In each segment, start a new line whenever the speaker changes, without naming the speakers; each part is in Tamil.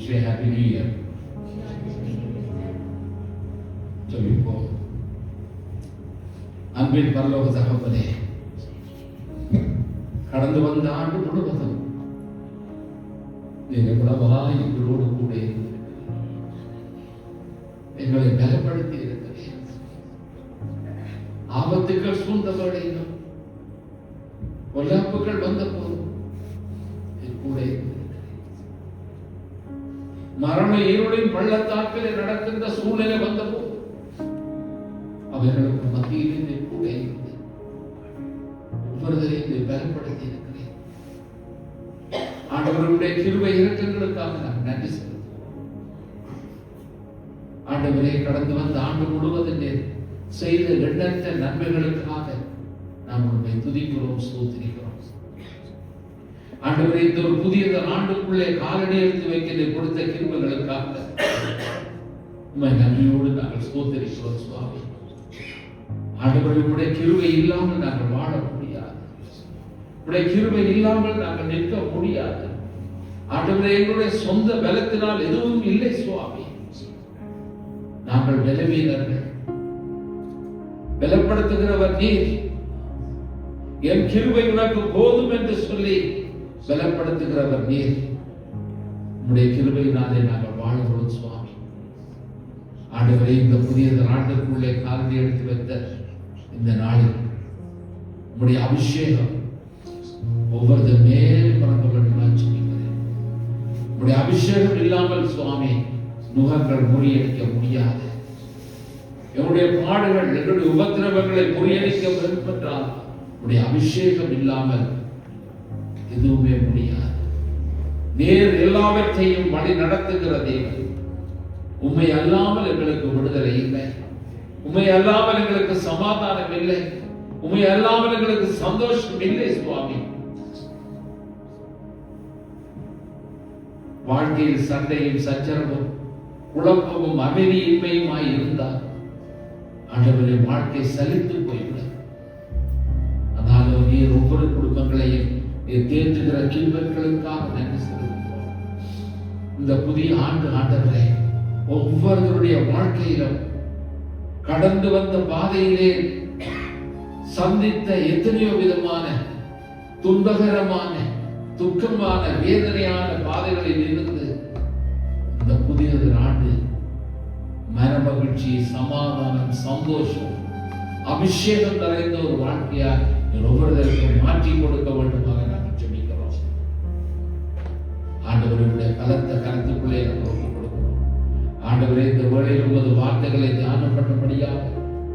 you a happy new year. ஜெபிப்போம். அன்பின் பரலோக தகப்பனே, கடந்து வந்த ஆண்டு முழுவதும் நீர் எவ்வளவாய் எங்களோடு கூட எங்களை பலப்படுத்தி இருக்கிறேன். ஆபத்துக்கள் சூழ்ந்த வேளையிலும், பொல்லாப்புகள் வந்த போதும் கூட மரண இருளின் பள்ளத்தாக்கில் நடக்கின்ற சூழ்நிலை வந்த போது அவர்களுக்கு மத்தியிலே கூட இருந்து ஒவ்வொருவரையும் பலப்படுத்தி இருக்கிறேன். ஆண்டவருடைய கிருபை இரக்கங்களுக்காக நான் நன்றி செலுத்துகிறோம். ஆண்டவரே, கடந்து வந்த ஆண்டு முழுவதும் செய்த எண்ணற்ற நன்மைகளுக்காக நாம் உண்மை துதிக்கிறோம், ஸ்தோத்திரிக்கிறோம். ஆண்டவரே, இந்த ஒரு புதிய ஆண்டுக்குள்ளே காலடி எடுத்து வைக்க கொடுத்த கிருபைகளுக்காக உண்மை நன்றியோடு நாங்கள் ஸ்தோத்திரிக்கிறோம் சுவாமி. ஆண்டவரே, உடைய கிருபை இல்லாமல் நாங்கள் வாழ முடியாது. உடைய கிருபை இல்லாமல் நாங்கள் நிற்க முடியாது. ஆண்டவரே, எங்களுடைய சொந்த பலத்தினால் எதுவும் இல்லை சுவாமி. நாங்கள் பலவீனர்கள். பலப்படுத்துகிறவர் நீர். என் கிருபை உனக்கு போதும் என்று சொல்லி பலப்படுத்துகிறவர் நீர். உடைய கிருபையினாலே நாங்கள் வாழ்கிறோம் சுவாமி. ஆண்டவரே, இந்த புதிய ஆண்டுக்குள்ளே காலடி எடுத்து வைத்த இந்த நாளில் உடைய அபிஷேகம் ஒவ்வொரு மேல் பறக்க வேண்டும் நான் சொல்லுகிறேன். உடைய அபிஷேகம் இல்லாமல் சுவாமி நுகங்கள் முறியடிக்க முடியாது. என்னுடைய பாடுகள், என்னுடைய உபத்திரவங்களை முறியடிக்க வேண்டும் என்றால் உடைய அபிஷேகம் இல்லாமல் எதுவுமே முடியாது. நேர் எல்லாவற்றையும் வழி நடத்துகிற தேவன். உம்மை அல்லாமல் எங்களுக்கு விடுதலை இல்லை. உம்மை அல்லாமல் எங்களுக்கு சமாதானம் இல்லை. உம்மை அல்லாமல் எங்களுக்கு சந்தோஷம் இல்லை சுவாமி. வாழ்க்கையில் சண்டையும் சச்சரவும் குழப்பமும் அமைதியின்மையுமாய் இருந்தால் ஆண்டவரே, வாழ்க்கை சலித்து போய்விடும். அதனால நீர் ஒவ்வொரு குடும்பங்களையும் தேற்றுகிற கிருபைகளுக்காக நன்றி செலுத்துகிறோம். இந்த புதிய ஆண்டு ஆண்டவரே, ஒவ்வொருவருடைய வாழ்க்கையிலும் கடந்து வந்த பாதையிலே சந்தித்த எத்தனையோ விதமான துன்பகரமான, துக்கமான, வேதனையான பாதைகளில் இருந்து இந்த புதிய ஆண்டு மன மகிழ்ச்சி, சமாதானம், சந்தோஷம், அபிஷேகம் நிறைந்த ஒரு வாழ்க்கையா ஒவ்வொருவருக்கும் மாற்றி கொடுக்க வேண்டுமாக நாங்கள் ஜெபிக்கிறோம். ஆண்டவருடைய பலத்த கருத்துக்குள்ளே நாங்கள் கொடுக்கிறோம். ஆண்டவரே, இந்த வேளையில் உமது வார்த்தைகளை தியானம் பண்ணபடியாக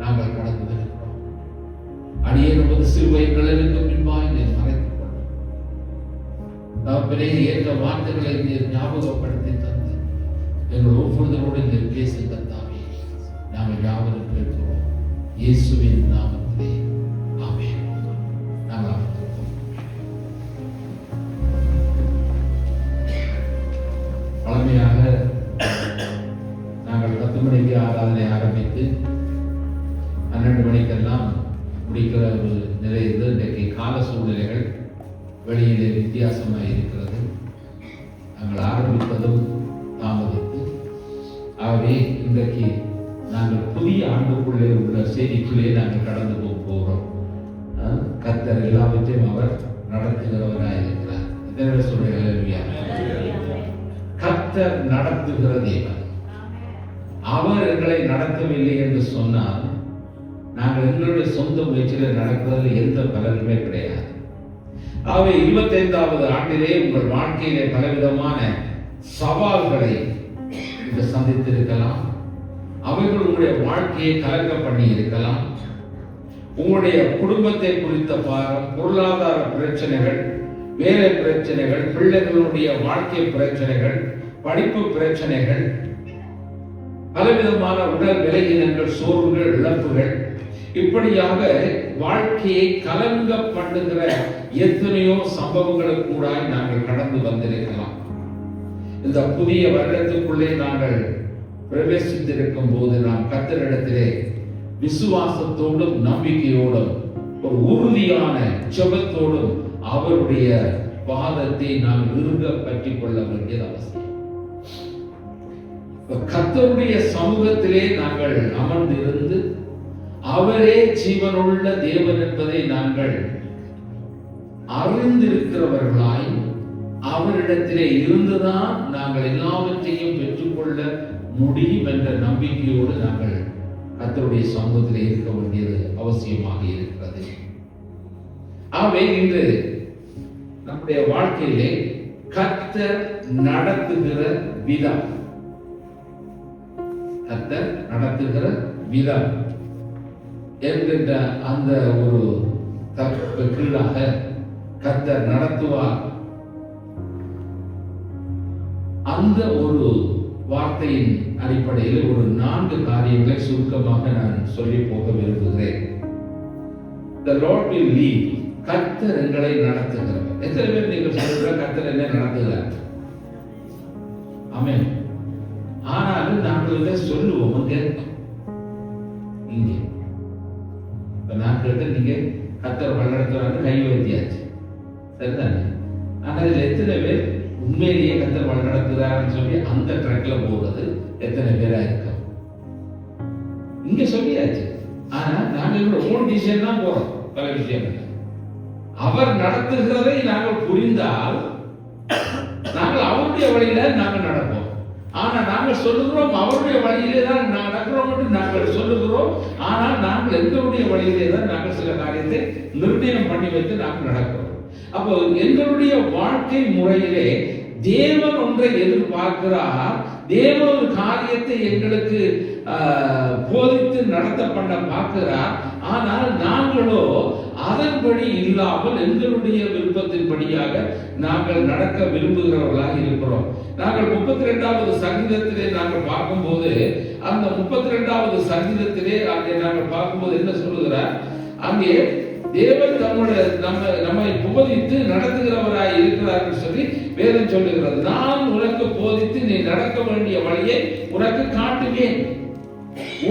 நாங்கள் கடந்து வருகிறோம். அடியே உமது சிறுவை நிழலுக்கு பின்பாய் நீர் மறைத்துக் கொள்ளும். தகப்பனே, ஏற்ற வார்த்தைகளை நீர் ஞாபகப்படுத்தி தந்து எங்கள் ஒவ்வொருவரோடு நீர் பேசி தந்தாவே நாங்கள் யாவரும் கேட்கிறோம். இயேசுவின் நாமத்திலே ஆமென். நாங்கள் பழமையாக நாங்கள் 10 மணிக்கு ஆராதனை ஆரம்பித்து 12 மணிக்கெல்லாம் முடிக்கிற ஒரு நிலை இருந்து இன்றைக்கு கால சூழ்நிலைகள் வெளியிலே வித்தியாசமாக இருக்கிறது. நாங்கள் ஆரம்பித்ததும் தாமதித்து, ஆகவே இன்றைக்கு நாங்கள் புதிய ஆண்டுக்குள்ளே உள்ள செய்திக்குள்ளே நாங்கள் கடந்து போகிறோம். கர்த்தர் எல்லாவற்றையும் அவர் நடத்துகிறவராக இருக்கிறார். இதனை சொல்லுங்கள். கர்த்தர் நடத்துகிற தேவன். அவர் எங்களை நடத்தவில்லை என்று சொன்னால் நாங்கள் எங்களுடைய சொந்த முயற்சியில் நடப்பதில் எந்த பலனுமே கிடையாது. ஆகவே 25வது ஆண்டிலே உங்கள் வாழ்க்கையிலே பலவிதமான சவால்களை சந்தித்திருக்கலாம். அவைகள் உங்களுடைய வாழ்க்கையை கலங்க பண்ணி இருக்கலாம். உங்களுடைய குடும்பத்தை குறித்த பாரம், பொருளாதார பிரச்சனைகள், வேலை பிரச்சனைகள், பிள்ளைகளுடைய வாழ்க்கை பிரச்சனைகள், படிப்பு பிரச்சனைகள், பலவிதமான உடல் விலகினங்கள், சோர்வுகள், இழப்புகள், இப்படியாக வாழ்க்கையை கலங்க பண்ணுகிற எத்தனையோ சம்பவங்களுக்கு கூட நாங்கள் கடந்து வந்திருக்கலாம். இந்த புதிய வருடத்துக்குள்ளே நாங்கள் பிரவேசித்திருக்கும் போது நாம் கர்த்தரிடத்திலே விசுவாசத்தோடும் நம்பிக்கையோடும் ஒரு உறுதியான ஜெபத்தோடும் அவருடைய பாதத்தை நாம் இறுக பற்றிக் கொள்ள வேண்டியது அவசியம். கர்த்தருடைய சமூகத்திலே நாங்கள் அமர்ந்திருந்து அவரே ஜீவனுள்ள தேவன் என்பதை நாங்கள் அறிந்திருக்கிறவர்களாய் அவரிடத்திலே இருந்துதான் நாங்கள் எல்லாவற்றையும் பெற்றுக்கொள்ள முடியும் என்ற நம்பிக்கையோடு நாங்கள் கர்த்தருடைய சமூகத்திலே இருக்க வேண்டியது அவசியமாக இருக்கிறது. ஆகவே இன்று நம்முடைய வாழ்க்கையிலே கர்த்தர் நடத்துகிற விதம், கர்த்தர் நடத்துகிற விதம் என்கின்ற அந்த ஒரு கீழாக கர்த்தர் நடத்துவார், அந்த ஒரு வார்த்தையின் அடிப்படையில் ஒரு 4 காரியங்களை சுருக்கமாக நான் சொல்லி போக விரும்புகிறேன். The Lord will lead. கர்த்தர் எங்களை நடத்துகிறார். எத்தனை பேர் நீங்கள் சொல்ற கர்த்தர் என்ன நடத்துகிறார்? ஆமென். ஆனாலும் நாங்கள் இதை சொல்லுவோம். இங்கே நான் கேட்ட நீங்க கர்த்தர் வழிநடத்துறாங்க கை வைத்தியாச்சு, சரிதானே? ஆனால் இதுல எத்தனை பேர் உண்மையிலேயே கர்த்தர் வழிநடத்துறாருன்னு சொல்லி அந்த ட்ராக்ல போகிறது எத்தனை பேரா இருக்கும்? இங்க சொல்லியாச்சு, ஆனா நாங்கள் ஓன் டிசிஷன் தான் போறோம். பல விஷயங்கள் அவர் நடத்துகிறதை நாங்கள் புரிந்தால் நாங்கள் அவருடைய வழியில நாங்கள் நடப்போம். ஆனா நாங்கள் சொல்லுகிறோம் அவருடைய வழியிலே தான் நடக்கிறோம் என்று நாங்கள் சொல்லுகிறோம். ஆனால் நாங்கள் எங்களுடைய வழியிலே தான் நாங்கள் சில காரியத்தை நிர்ணயம் பண்ணி வைத்து நாங்கள் நடக்கிறோம். அப்போ எங்களுடைய வாழ்க்கை முறையிலே தேவன் ஒன்றை எதிர்பார்க்கிறார், தேவன் ஒரு காரியத்தை எங்களுக்கு போதித்து நடத்த பண்ண பார்க்கிறார். ஆனால் நாங்களோ அதன்படி இல்லாமல் எங்களுடைய விருப்பத்தின்படியாக நாங்கள் நடக்க விரும்புகிறவர்களாக இருக்கிறோம். நாங்கள் 32வது சங்கீதத்திலே நாங்கள் பார்க்கும்போது அந்த 32வது சங்கீதத்திலே அங்கே நாங்கள் பார்க்கும்போது என்ன சொல்லுகிறார்? அங்கே தேவன் நம்மை போதித்து நடத்துகிறவராய் இருக்கிறார் சொல்லி வேதம் சொல்லுகிறது. நான் உனக்கு போதித்து நீ நடக்க வேண்டிய வழியை உனக்கு காட்டுவேன்,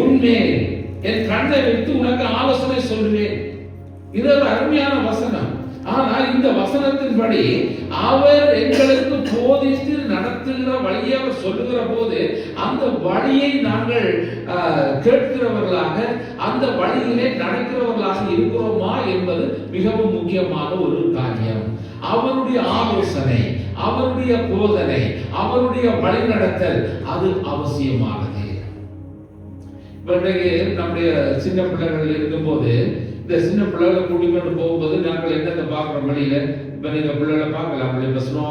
உன்மேல் என் கண்ணை வைத்து உனக்கு ஆலோசனை சொல்லுவேன். இது ஒரு அருமையான வசனம். ஆனால் இந்த வசனத்தின்படி அவர் எங்களுக்கு போதித்து நடத்துகிற வழியை அவர் சொல்லுகிற போது அந்த வழியை நாங்கள் கேட்கிறவர்களாக அந்த வழியிலே நடக்கிறவர்களாக இருக்கிறோமா என்பது மிகவும் முக்கியமான ஒரு காரியம். அவருடைய ஆலோசனை, அவருடைய போதனை, அவருடைய வழிநடத்தல் அது அவசியமானது. நம்முடைய சின்ன பிள்ளைகள் இருக்கும்போது இந்த சின்ன பிள்ளைகளை கூட்டிக்கொண்டு போகும்போது நாங்கள் என்னத்தை பார்க்குறோம் வழியில. இப்ப நீங்க பிள்ளைகளை பார்க்கலாம், இப்ப ஸ்னோ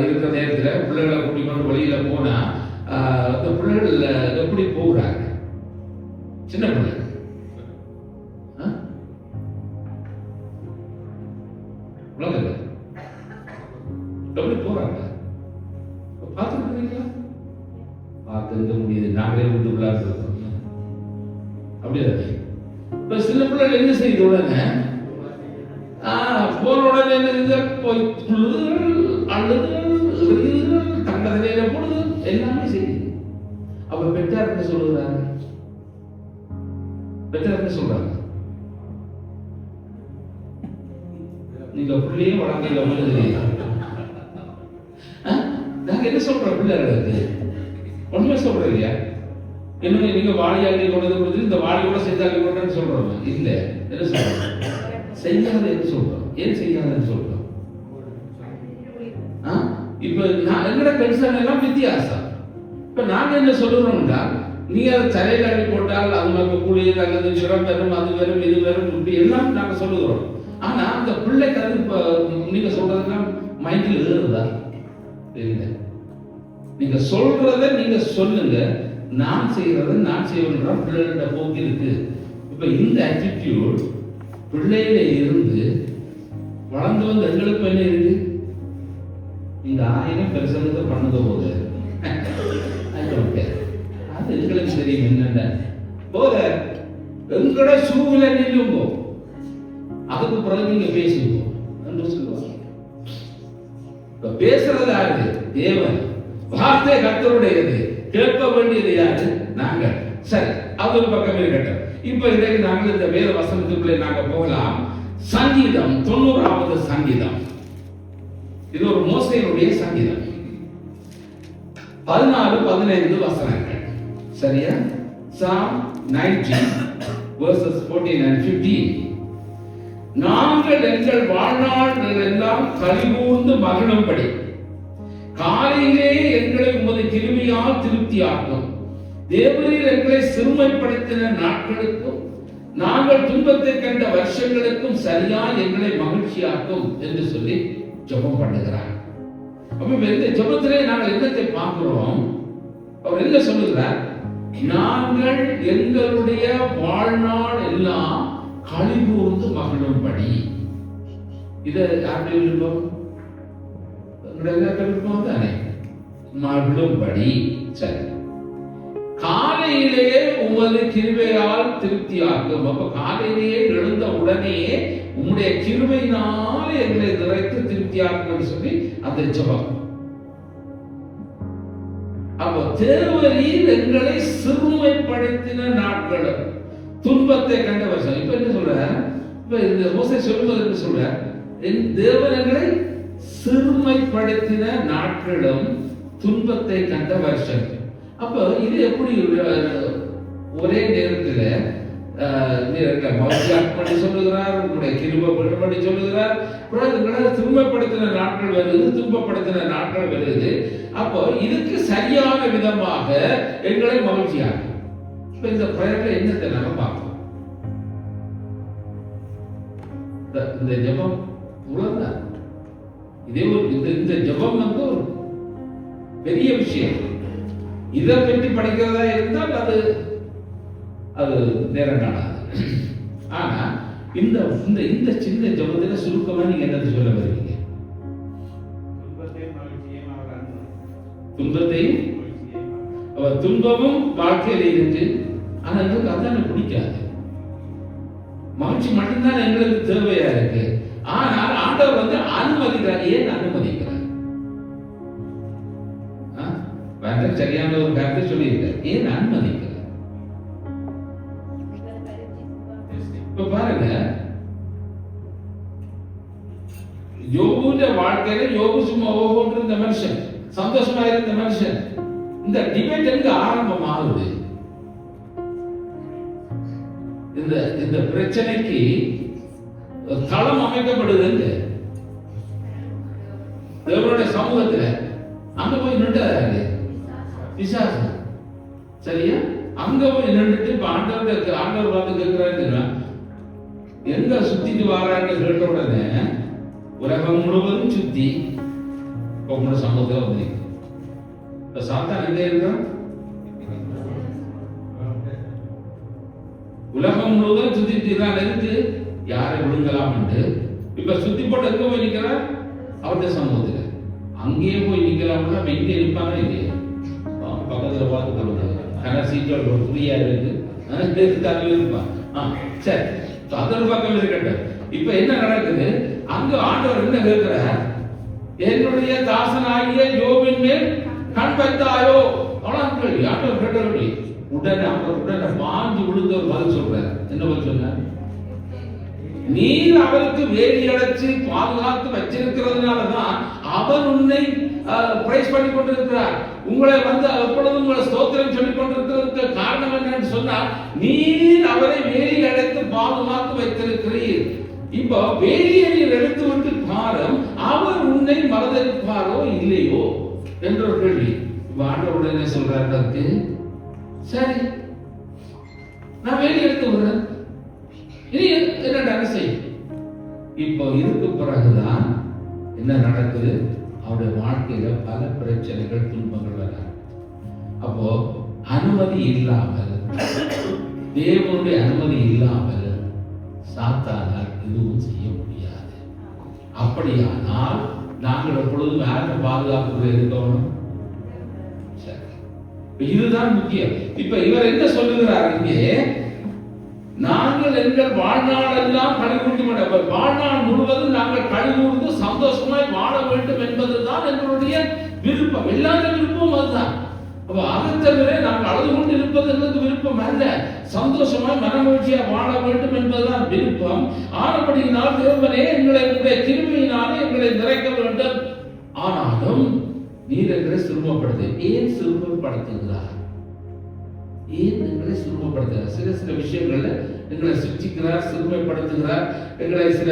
இருக்கிற நேரத்துல பிள்ளைகளை கூட்டிக்கொண்டு வழியில போனா அந்த பிள்ளைகள் எப்படி போகிறாங்க? சின்ன பிள்ளை எப்படி போறாங்க பார்த்துருக்கீங்களா? பார்த்துருக்க முடியுது, நாங்களே விட்டு விளையாடுறோம். அப்படியே இப்ப சில பிள்ளைகள் என்ன செய்யுது? உடனே போன உடனே என்ன போய் அழுது தண்டனையில போடுது, எல்லாமே செய்யுது. அப்ப பெற்றார் என்ன சொல்லுறாங்க? பெற்றார் என்ன சொல்றாங்க? நீங்க பிள்ளையே வளர்ந்தீங்க. நாங்க என்ன சொல்றோம் பிள்ளைகளுக்கு? ஒண்ணுமே சொல்றோம் இல்லையா? என்ன நீங்க வாழையாளி கொண்டது கொடுத்து இந்த வாழையோட செய்தாளி கொண்டன்னு சொல்றோம் இல்ல? என்ன சொல்றோம்? செய்யாதன்னு சொல்றோம். ஏன் செய்யாதன்னு சொல்றோம்? இப்ப எங்கட பெருசான எல்லாம் வித்தியாசம். இப்ப நாங்க என்ன சொல்லுறோம்டா, நீங்க அதை தலையில அடி போட்டால் அது நமக்கு கூலியது அல்லது சுரம் வரும், அது வரும், இது வரும், இப்படி எல்லாம் நாங்க சொல்லுகிறோம். ஆனா அந்த பிள்ளைக்கு அது நீங்க சொல்றதுலாம் மைண்டில் ஏறுதா? இல்ல. நீங்க சொல்றத நீங்க சொல்லுங்க, நான் செய்யறத நான் செய்வேன்ற பிள்ளைகளோட போக்கு இருக்கு. இப்ப இந்த ஆட்டிடியூட் பிள்ளையில இருந்து வளர்ந்து வந்து எங்களுக்கு என்ன இருக்கு? நீங்க 1000 பெருசனத்தை பண்ணத போது அது எங்களுக்கு தெரியும் என்னென்ன போத எங்கட சூழல நில்லுங்கோ, அதுக்கு பிறகு நீங்க பேசுங்க என்று சொல்லுவாங்க. இப்ப பேசுறது யாரு? தேவன். வார்த்தை கர்த்தருடையது, கேட்க வேண்டியது யாரு? நாங்கள். சரி, அது ஒரு பக்கம் இருக்கட்டும். இப்ப இன்றைக்கு நாங்கள் இந்த வேத வசனத்துக்குள்ளே நாங்க போகலாம். சங்கீதம் 90வது சங்கீதம். இது ஒரு மோசேயினுடைய சங்கீதம். 14-15 வசனங்கள். சரியா? Psalm 90 verses 14 and 15. நாங்கள் எங்கள் வாழ்நாள் எல்லாம் கலிகூர்ந்து மகிழும்படி காலையிலே எங்களை உமது கிருபையால் திருப்தியாக்கும். தேவரீர் எங்களை சிறுமைப்படுத்தின நாட்களுக்கும் நாங்கள் துன்பத்தை கண்ட வருஷங்களுக்கும் சரியா எங்களை மகிழ்ச்சியாக்கும் என்று சொல்லி ஜெபம் பண்ணுகிறார். அப்ப இந்த ஜெபத்திலே நாங்கள் என்னத்தை பார்க்கிறோம்? அவர் என்ன சொல்லுகிறார்? நாங்கள் எங்களுடைய வாழ்நாள் எல்லாம் களிகூர்ந்து மகிழும்படி. இதை யாருடைய விருப்பம்? விருப்பம் தானே, மகிழும்படி. சரி, காலையிலேயே உமது கிருபையால் திருப்தியாக்கும். அப்ப காலையிலேயே எழுந்த உடனே உம்முடைய கிருபையினாலே எங்களை நிறைத்து திருப்தியாக்கும் சொல்லி அந்த ஜெபம். அப்போ தேவரீர் எங்களை சிறுமைப்படுத்தின நாட்களும் துன்பத்தை கண்ட வருஷம். இப்ப என்ன சொல்ற? இப்ப இந்த மோசே சொல்லுவது என்ன சொல்ற? என் தேவன் எங்களை சிறுமைப்படுத்தின நாட்களும் துன்பத்தை கண்ட வருஷம். அப்ப இது எப்படி ஒரே நேரத்தில் மகிழ்ச்சி சொல்லுகிறார், உங்களுடைய கிருபை சொல்லுகிறார், துன்பப்படுத்தின நாட்கள் வருது, துன்பப்படுத்தின நாட்கள் வருது. அப்போ இதுக்கு சரியான விதமாக எங்களை மகிழ்ச்சியாக இந்த பிரயர்ல என்னத்தை நாம பார்ப்போம்? இந்த ஜெபம் உலகம் இதே ஒரு இந்த ஜெபம் வந்து ஒரு பெரிய விஷயம். இதை பற்றி படிக்கிறதா இருந்தால் அது அது நேரம் காணாது. ஆனா இந்த இந்த சின்ன ஜெபத்துல சுருக்கமா நீங்க என்னத்தை சொல்ல வருவீங்க? துன்பத்தையும் துன்பமும் வாழ்க்கையில இருக்கு. ஆனா எங்களுக்கு அதான் பிடிக்காது. மகிழ்ச்சி மட்டும்தான் எங்களுக்கு தேவையா இருக்கு. ஆனால் ஆண்டவர் வந்து அனுமதிக்கிறார். ஏன் அனுமதிக்கிறார்? சரியான ஒரு கருத்தை சொல்லியிருக்கார். ஏன் அனுமதிக்கிறார்? இப்ப பாருங்க, யோபுடைய வாழ்க்கையில யோபு சும்மா ஓஹோன்று இருந்த மனுஷன், சந்தோஷமா இருந்த மனுஷன். இந்த டிபேட் எங்க ஆரம்பமாகுது? இந்த பிரச்சனைக்கு தளம் அமைக்கப்படுது தேவனுடைய சமூகத்துல. அங்க போய் நின்றாரு பிசாசு. சரியா? அங்க போய் நின்றுட்டு இப்ப ஆண்டவர் பார்த்து கேட்கிறாரு, எங்க சுத்திட்டு வாரான்னு கேட்ட உடனே உலகம் முழுவதும் சுத்தி உங்களோட சமூகத்துல வந்து இப்ப சாத்தான் எங்க இருக்கான்? உலகம் முழுவதும் சுத்திட்டு இருக்கு யாரை விழுங்கலாம் என்று. இப்ப சுத்தி போட்டு எங்க போய் நிக்கிறார்? அவருடைய சமூகத்துல. அங்கேயே போய் நிக்கலாம்னா எங்க இருப்பாங்க? இல்லையா? பக்கத்துல பார்த்து கொள்ளுங்க. சீட்டோட ஃப்ரீயா இருக்கு இருப்பான். சரி, அதொரு பக்கம் இருக்கட்டும். இப்ப என்ன நடக்குது? அங்க ஆண்டவர் என்ன கேட்கிறார்? என்னுடைய தாசனாகிய யோபின் மேல் கண் வைத்தாயோ? அவ்வளவு ஆண்டவர் கேட்டவர்களே உடனே வாங்கி விழுந்த ஒரு பதில் சொல்றார். என்ன பதில் சொன்னார்? நீர் அவருக்கு வேலி அடைச்சு பாதுகாத்து வச்சிருக்கிறதுனாலதான் அவர் உன்னை பிரைஸ் பண்ணி கொண்டிருக்கிறார். உங்களை வந்து எப்பொழுதும் உங்களை ஸ்தோத்திரம் சொல்லிக் கொண்டிருக்கிறதுக்கு காரணம் என்னன்னு சொன்னால், நீர் அவரை வேலி அடைத்து பாதுகாத்து வைத்திருக்கிறீர். இப்போ வேலியை நீர் எடுத்து விட்டு பாரும், அவர் உன்னை மறந்திருப்பாரோ இல்லையோ என்ற ஒரு கேள்வி. ஆண்டவர் உடனே சொல்றாரு, சரி நான் வேலி எடுத்து விடுறேன், இனி என்ன செய்யும்? இப்போ இதுக்கு பிறகுதான் என்ன நடக்குது? அவருடைய வாழ்க்கையில பல பிரச்சனைகள், துன்பங்கள் வர. அப்போ அனுமதி இல்லாமல், தேவனுடைய அனுமதி இல்லாமல் சாத்தானால் எதுவும் செய்ய முடியாது. அப்படியானால் நாங்கள் எப்பொழுதும் யாருமே பாதுகாப்புக்குள்ள இருக்கணும். இதுதான் முக்கியம். இப்ப இவர் என்ன சொல்லுகிறார் இங்கே? நாங்கள் எங்கள் வாழ்நாள் எல்லாம் கழிவுறுந்து, வாழ்நாள் முழுவதும் நாங்கள் கழிவுறுந்து சந்தோஷமாய் வாழ வேண்டும் என்பதுதான் எங்களுடைய விருப்பம். எல்லாரும் விருப்பம் அதுதான். அப்ப அதை தவிர நாங்கள் அழுது கொண்டு இருப்பது எங்களுக்கு விருப்பம் அல்ல. சந்தோஷமாய் மனமகிழ்ச்சியா வாழ வேண்டும் என்பதுதான் விருப்பம். ஆனபடியினால் தேவனே எங்களை உங்களுடைய கிருபையினாலே எங்களை நிறைக்க வேண்டும். ஆனாலும் நீர் எங்களை சிறுமப்படுத்து. ஏன் சிறுமப்படுத்துகிறார்? ஏன் எங்களை சிறுமப்படுத்துகிறார்? சில சில விஷயங்கள்ல எங்களை சிக்ஷிக்கிறார், சிறுமைப்படுத்துகிறார், எங்களை சில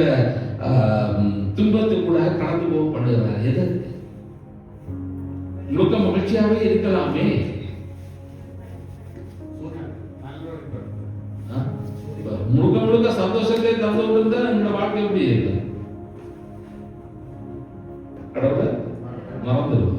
துன்பத்துக்குள்ளாக கடந்து போக பண்ணுகிறார். எதற்கு? லோக மகிழ்ச்சியாவே இருக்கலாமே. முழுக்க முழுக்க சந்தோஷத்தை தந்தவர்கள் தான் நம்மளோட வாழ்க்கை எப்படி இருக்கு? கடவுளை மறந்துடுவோம்.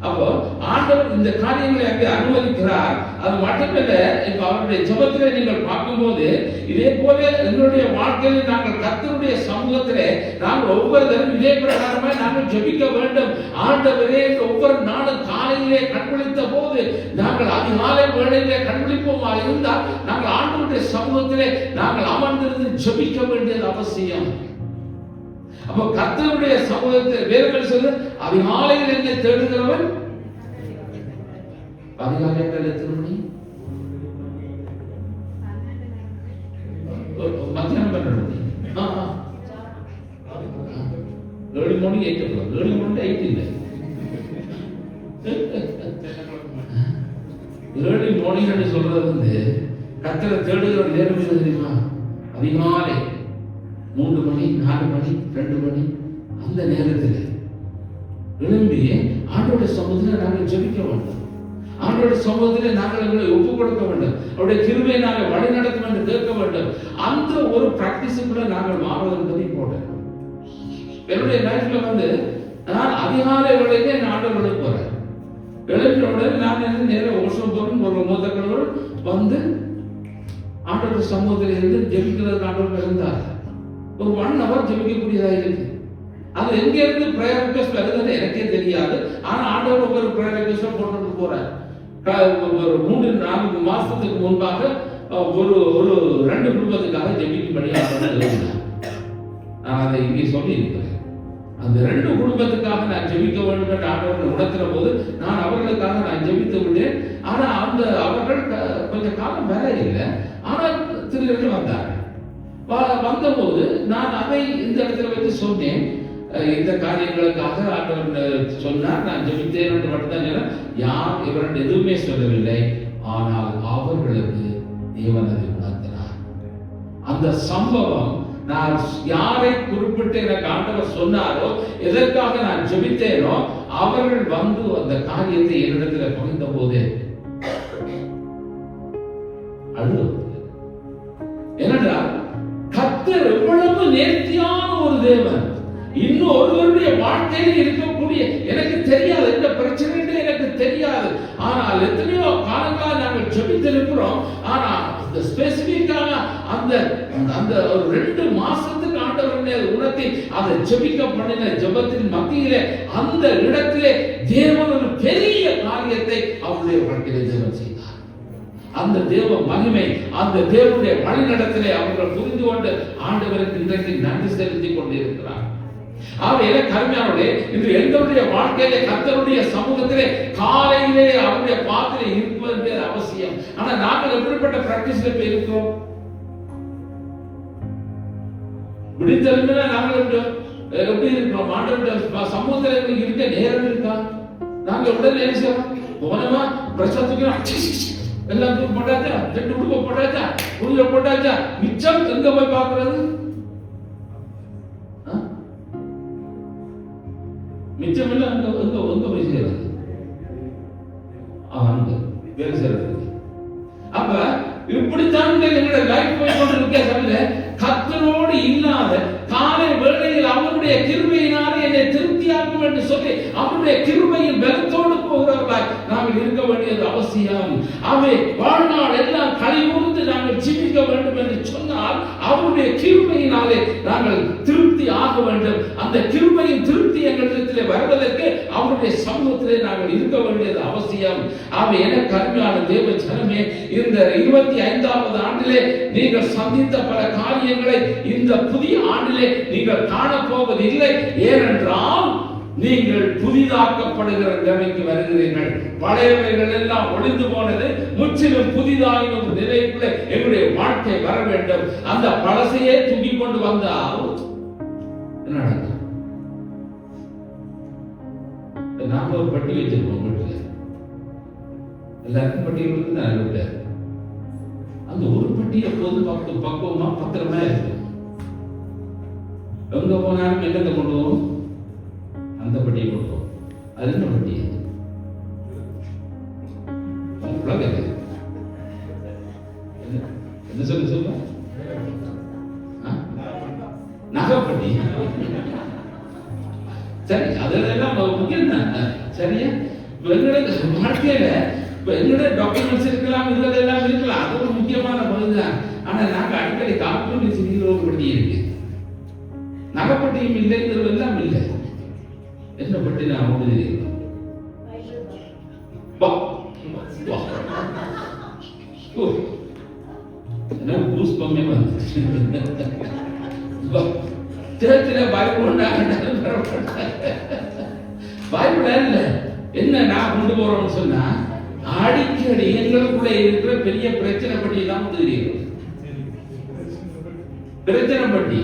அப்போ ஆண்டவர் இந்த காரியங்களை அங்கே அனுமதிக்கிறார். அது மட்டுமல்ல, இப்ப அவருடைய ஜெபத்திலே நீங்கள் பார்க்கும்போது இதே போல எங்களுடைய வாழ்க்கையில் நாங்கள் கர்த்தருடைய சமூகத்திலே நாங்கள் ஒவ்வொரு தரம் இதே பிரகாரமாக நாங்கள் ஜெபிக்க வேண்டும். ஆண்டவரே, ஒவ்வொரு நாளும் காலையிலே கண்விழித்த போது நாங்கள் அதிகாலை வேளையிலே கண்விழிப்போமா இருந்தால் நாங்கள் ஆண்டவருடைய சமூகத்திலே நாங்கள் அமர்ந்திருந்து ஜெபிக்க வேண்டியது அவசியம். அப்போ கர்த்தருடைய சமூகத்தில் வேதங்கள் சொல்லு, அதிகாலையில் என்னை தேடுகிறவன் அதிகாலையில் எத்தனை மணி? மத்தியானம் 12 மணி. 7 மணி 8 o'clock. 7 மணி 8 இல்லை, 7 மணி சொல்றது வந்து கர்த்தரை தேடுகிற நேரம் என்ன தெரியுமா? அதிகாலை 3 மணி 4 மணி 2 மணி அந்த நேரத்தில் எழும்பி ஆண்டோட சமூகத்தில் நாங்கள் ஜெபிக்க வேண்டும். ஆண்டோட சமூகத்தில் நாங்கள் எங்களை ஒப்புக் கொடுக்க வேண்டும். அவருடைய கிருபையை நாங்கள் வழி நடத்த வேண்டும், கேட்க வேண்டும். அந்த ஒரு பிராக்டிஸுக்குள்ள நாங்கள் மாறுவது என்பதை போட்டேன். என்னுடைய லைஃப்ல வந்து நான் அதிகாலை வேளையிலே நான் ஆண்டவர்களுக்கு போறேன். எழுப்பின உடனே நான் நேரம் வருஷம் போறேன். ஒரு மூத்தக்களோடு வந்து ஆண்டோட சமூகத்தில் இருந்து ஜெபிக்கிறதுக்கு ஆண்டவர்கள் இருந்தார். ஒரு 1 hour ஜெபிக்கக்கூடியதாக இருக்கு. அது எங்க இருந்து பிரேயர் ரிக்வெஸ்ட் வருதுன்னு எனக்கே தெரியாது. ஆனா ஆண்டவர் ஒவ்வொரு பிரேயர் ரிக்வெஸ்ட் போட்டுட்டு போறார். ஒரு 3-4 மாசத்துக்கு முன்பாக ஒரு 2 குடும்பத்துக்காக ஜெபிக்கும்படியாக நான் அதை இங்கே சொல்லி இருக்கிறேன். அந்த 2 குடும்பத்துக்காக நான் ஜெபிக்க வேண்டும் என்று ஆண்டவர் உணர்த்துற போது நான் அவர்களுக்காக நான் ஜெபித்து விட்டேன். ஆனா அவர்கள் கொஞ்சம் காலம் வேலை இல்லை. ஆனால் திரும்பி வந்தார்கள். வந்தபோது நான் அதை இந்த இடத்துல வைத்து சொன்னேன். இந்த காரியங்களுக்காக ஆண்டவர் சொன்னார், நான் ஜெபித்தேன் என்று மட்டும்தான். யார் இவர்கள் எதுவுமே சொல்லவில்லை. ஆனால் அவர்களுக்கு தேவன் அதை உணர்த்தினார். அந்த சம்பவம் நான் யாரை குறிப்பிட்டு எனக்கு ஆண்டவர் சொன்னாரோ, எதற்காக நான் ஜெபித்தேனோ, அவர்கள் வந்து அந்த காரியத்தை என்னிடத்தில் பகிர்ந்த போது அழுது. ஏனென்றால் கர்த்தர் எவ்வளவு நேர்த்தியான ஒரு தேவன். இன்னும் ஒருவருடைய வாழ்க்கையில் இருக்கக்கூடிய எனக்கு தெரியாது, எந்த பிரச்சனை எனக்கு தெரியாது. ஆனால் எத்தனையோ காலங்களாக நாங்கள் ஜெபித்திருக்கிறோம். ஆனால் அந்த ஸ்பெசிபிக்காக அந்த ஒரு 2 மாசத்துக்கு ஆண்டவருடைய உணர்த்தி அதை ஜெபிக்க பண்ணின ஜெபத்தின் மத்தியிலே அந்த இடத்திலே தேவன் ஒரு பெரிய காரியத்தை அவருடைய வாழ்க்கையிலே ஜெபம் செய்தார். அந்த தேவ மகிமை, அந்த தேவனுடைய வழிநடத்திலே அவர்கள் புரிந்து கொண்டு ஆண்டவருக்கு இன்றைக்கு நன்றி செலுத்திக் கொண்டிருக்கிறார். ஆகையால கருமையானவர்களே, இன்று எங்களுடைய வாழ்க்கையிலே கர்த்தருடைய சமூகத்திலே காலையிலே அவருடைய பாத்திரை இருப்பது அவசியம். ஆனா நாங்கள் எப்படிப்பட்ட பிராக்டிஸ்ல போய் இருக்கிறோம்? விடுதலை நாங்கள் எப்படி இருக்கிறோம்? ஆண்டவருடைய சமூகத்தில் இருக்க நேரம் இருக்கா? நாங்கள் உடனே என்ன செய்யறோம்? போனமா பிரசத்துக்கு எல்லாம் போட்டாச்சா, 2 உடுப்ப போட்டாச்சா, உள்ள போட்டாச்சா, மிச்சம் எங்க போய் பார்க்கிறது? மிச்சம் இல்ல எங்க போய் செய்யறது? அங்க வேலை செய்யறது. அப்ப இப்படித்தான் எங்களுடைய லைஃப் போய் கொண்டிருக்க. தவிர கர்த்தரோடு இல்லாத காலை வேளையில் அவருடைய கிருபையினாலே என்னை திருப்தியாக்கும் என்று சொல்லி அவருடைய கிருபையின் பலத்தோடு போகிறவர்களாய் நாங்கள் இருக்க வேண்டியது அவசியம். அவை வாழ்நாள் எல்லாம் கழிவுந்து நாங்கள் ஜீவிக்க வேண்டும் என்று சொன்னால் அவருடைய கிருபையினாலே நாங்கள் திருப்தி ஆக வேண்டும். அந்த கிருபையின் திருப்தி எங்களிடத்திலே வருவதற்கு அவருடைய சமூகத்திலே நாங்கள் இருக்க வேண்டியது அவசியம். அவை என கருமையான தேவ ஜனமே, இந்த 25வது ஆண்டிலே நீங்கள் சந்தித்த பல காரியங்களை இந்த புதிய ஆண்டிலே நீங்கள் காணப்போவதில்லை. ஏனென்றால் நீங்கள் புதிதாக்கப்படுகிற நிலைமைக்கு வருகிறீர்கள். பழையவைகள் எல்லாம் ஒளிந்து போனது, முற்றிலும் புதிதான ஒரு நிலைக்குள்ளே எங்களுடைய வாழ்க்கை வர வேண்டும். அந்த பழசையே தூக்கி கொண்டு வந்தால் என்ன நடக்கும்? நாம ஒரு பட்டி வச்சிருக்கோம் வீட்டுல, எல்லாருக்கும் பட்டியல் இருக்கு தான் வீட்டுல. அந்த ஒரு பட்டி எப்போது பக்குவமா பத்திரமா இருக்கு. எங்க போனாலும் என்னத்தை கொண்டு போவோம்? அந்த பட்டியை கொடுப்போம். அது என்ன பட்டி? என்ன சொல்ல நகைப்பட்டி. சரி, அதெல்லாம் முக்கியம் தான். சரியா? எங்களோட வாழ்க்கையில எங்களோட டாக்குமெண்ட்ஸ் இருக்கலாம், இதெல்லாம் இருக்கலாம், அது ஒரு முக்கியமான பகுதிதான். ஆனா நாங்க அடிக்கடி காப்பீடு செய்கிற ஒரு பட்டி இருக்கு, நகைப்பட்டியும் இல்லைங்கிறது எல்லாம் இல்லை. என்ன பட்டி? நான் ஒன்று பூஸ்பமே வந்துச்சு. சேர்ச்சில பைபிள் இல்ல என்ன நான் கொண்டு போறோம்னு சொன்னா அடிக்கடி எங்களுக்குள்ள இருக்கிற பெரிய பிரச்சனை பற்றி தான் தெரியும். பிரச்சனை பற்றி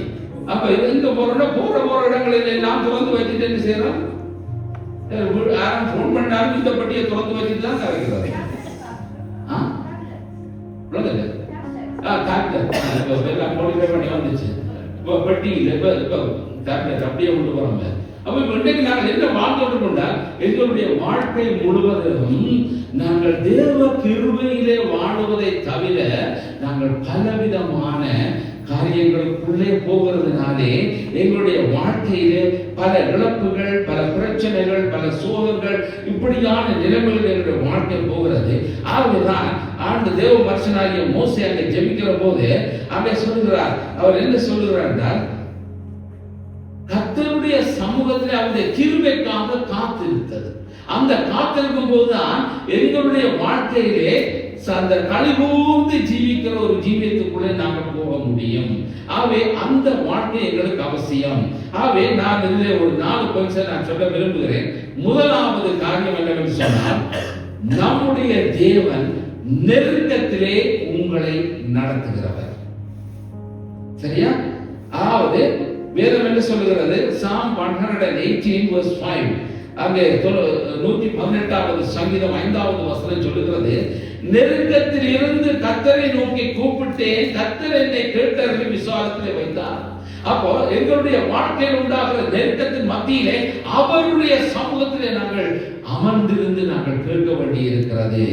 அப்ப எங்க போறோம்னா போற இடங்களில் எல்லாம் திறந்து வச்சுட்டு என்ன செய்யறோம்? யாரும் போன் பண்ணாலும் இந்த பட்டியை திறந்து வச்சுட்டு தான் கரைக்கிறாரு. அப்படியே கொண்டு போறாங்க. அப்ப இன்றைக்கு நாங்கள் என்ன வாழ்ந்து கொண்டால் எங்களுடைய வாழ்க்கை முழுவதும் நாங்கள் தேவ கிருபையிலே வாழுவதை தவிர நாங்கள் பலவிதமான காரியங்களுக்குள்ளே போகிறதுனாலே எங்களுடைய வாழ்க்கையிலே பல இழப்புகள், பல பிரச்சனைகள், பல சோகங்கள், இப்படியான நிலைமைகள் எங்களுடைய வாழ்க்கை போகிறது. ஆகவேதான் ஆண்டு தேவ மனுஷனாகிய மோசே அங்கே ஜெபிக்கிற போது அங்கே சொல்லுகிறார். அவர் என்ன சொல்லுகிறார் என்றால், கர்த்தருடைய சமூகத்தில் அவருடைய கிருபைக்காக காத்திருத்தது. அந்த காத்திருக்கும் போதுதான் எங்களுடைய வாழ்க்கையிலே அந்த கழிவுந்து ஜீவிக்கிற ஒரு ஜீவியத்துக்குள்ளே நாங்கள் போக முடியும். ஆகவே அந்த வாழ்க்கை எங்களுக்கு அவசியம். ஆகவே நான் இதில் ஒரு 4 பாயிண்ட்ஸ் நான் சொல்ல விரும்புகிறேன். முதலாவது காரியம் என்னவென்று சொன்னால், நம்முடைய தேவன் நெருக்கத்திலே உங்களை நடத்துகிறவர். சரியா? அதாவது வேதம் என்ன சொல்லுகிறது? சாம் 118 verse 5, அங்கே 118வது சங்கீதம் 5வது வசனம் சொல்லுகிறது, நெருக்கத்தில் இருந்து கர்த்தரை நோக்கி கூப்பிட்டேன், கர்த்தர் என்னை கேட்டருளி விசாலத்திலே வைத்தார். அப்போ எங்களுடைய வாழ்க்கையில் உண்டாகிற நெருக்கத்தின் மத்தியிலே அவருடைய சமூகத்திலே நாங்கள் அமர்ந்திருந்து நாங்கள் கேட்க வேண்டி இருக்கிறது.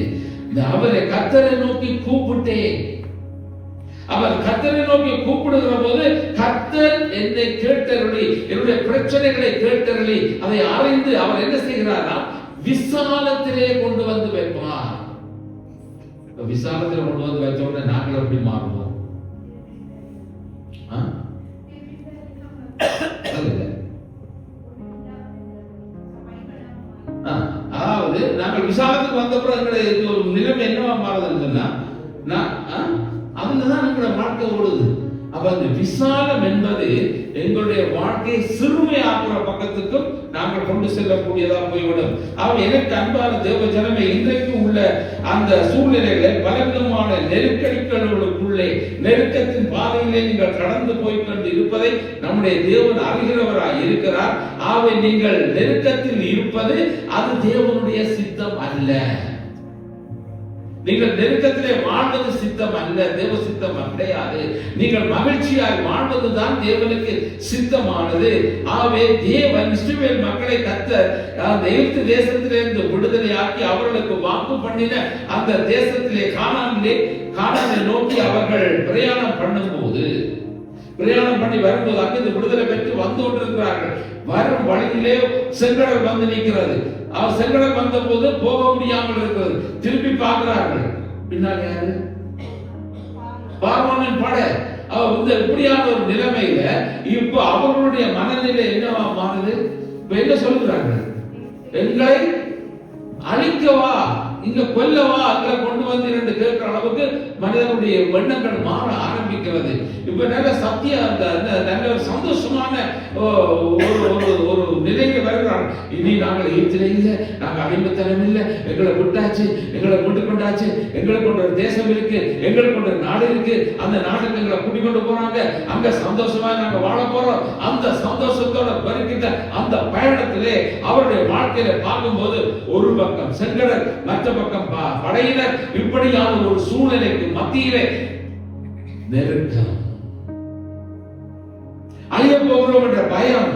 அவரை கர்த்தரை நோக்கி கூப்பிட்டேன். அவர் கர்த்தரை நோக்கி கூப்பிடுகிற போது கர்த்தர் என்னை கேட்டருளி, என்னுடைய பிரச்சனைகளை கேட்டருளி, அதை அறிந்து அவர் என்ன செய்கிறாரா? விசாலத்திலே கொண்டு வந்து வைப்பார். விசாலத்தில் கொண்டு வந்து வச்ச உடனே நாங்கள் எப்படி மாறுவோம்? அதாவது நாங்கள் விசாலத்துக்கு வந்த பிறகு ஒரு நிலைமை என்னவா மாறுதுன்னு சொன்னா அதுலதான் எங்களுடைய வாழ்க்கை ஓடுது. அப்ப அந்த விசாலம் என்பது எங்களுடைய வாழ்க்கையை சிறுமையாக்குற பக்கத்துக்கும் நாங்கள் கொண்டு செல்லக்கூடியதா போய்விடும். அவன் எனக்கு அன்பான தேவ ஜனமே, இன்றைக்கு உள்ள அந்த சூழ்நிலைகளை பலவிதமான நெருக்கடிகளுக்குள்ளே நெருக்கத்தின் பாதையிலே நீங்கள் கடந்து போய்கொண்டு இருப்பதை நம்முடைய தேவன் அறிகிறவராய் இருக்கிறார். ஆகவே நீங்கள் நெருக்கத்தில் இருப்பது அது தேவனுடைய சித்தம் அல்ல. நீங்கள் நெருக்கத்திலே வாழ்வது சித்தம் அல்ல, தேவ சித்தம் கிடையாது. நீங்கள் மகிழ்ச்சியாய் வாழ்வதுதான் தேவனுக்கு சித்தமானது. ஆகவே தேவன் இஸ்ரவேல் மக்களை கர்த்தர் அந்த எகிப்து தேசத்திலிருந்து விடுதலையாக்கி அவர்களுக்கு வாக்கு பண்ணின அந்த தேசத்திலே கானானை நோக்கி அவர்கள் பிரயாணம் பண்ணும்போது, பிரயாணம் பண்ணி வரும்போது அங்கிருந்து விடுதலை பெற்று வந்து கொண்டிருக்கிறார்கள். வரும் வழியிலே செங்கடல் வந்து நிற்கிறது. அவர் செங்கடல் வந்த போது போக முடியாமல் இருக்கிறது. திரும்பி பார்க்கிறார்கள். பின்னால் யாரு? பார்வோனின் படை. அவர் இப்படியான ஒரு நிலைமையில இப்ப அவர்களுடைய மனநிலை என்னவா மாறுது? இப்ப என்ன சொல்லுகிறார்கள்? எங்களை அழிக்கவா இங்க கொல்லவா அங்க கொண்டு வந்து இரண்டு கேட்கிற அளவுக்கு மனிதனுடைய எண்ணங்கள் மாற ஆரம்பிக்கிறது. இப்ப நல்ல சத்திய நல்ல ஒரு சந்தோஷமான ஒரு நிலைக்கு வருகிறான். இனி நாங்கள் ஈர்த்திலே இல்லை, நாங்கள் அடிமைத்தனம் இல்லை, எங்களை விட்டாச்சு, எங்களை விட்டு கொண்டாச்சு, எங்களுக்கு ஒரு தேசம் இருக்கு, எங்களுக்கு ஒரு நாடு இருக்கு, அந்த நாட்டுக்கு எங்களை கூட்டிக் கொண்டு போறாங்க, அங்க சந்தோஷமா நாங்க வாழ போறோம். அந்த சந்தோஷத்தோட வருகின்ற அந்த பயணத்திலே அவருடைய வாழ்க்கையில பார்க்கும்போது ஒரு பக்கம் செங்கடல், மற்ற பக்கம் படையினர், இப்படியான ஒரு சூழ்நிலைக்கு மத்தியிலே நெருக்கம், அழிய போகிறோம் என்ற பயம்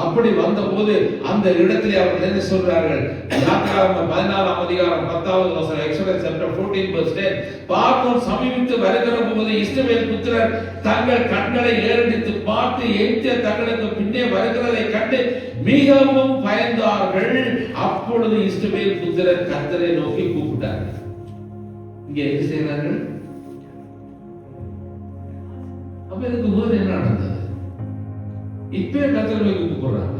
அப்படி வந்த போது அந்த இடத்திலே அவர்கள் என்ன சொல்றார்கள்? யாத்திராகமம் 14ஆம் அதிகாரம் 10வது வசனம், எக்ஸோடஸ் சாப்டர் 14 verse 10, பார்வோன் சமீபித்து வருகிற போது இஸ்ரவேல் புத்திரர் தங்கள் கண்களை ஏறெடுத்து பார்த்து எகிப்திய தங்களுக்கு பின்னே வருகிறதை கண்டு மிகவும் பயந்தார்கள். அப்பொழுது இஸ்ரவேல் புத்திரர் கர்த்தரை நோக்கி கூப்பிட்டார்கள். இங்க என்ன செய்கிறார்கள்? அப்ப இதுக்கு முதல்ல என்ன நடந்தது? இப்பே கர்த்தரை கூப்பிடுறாங்க.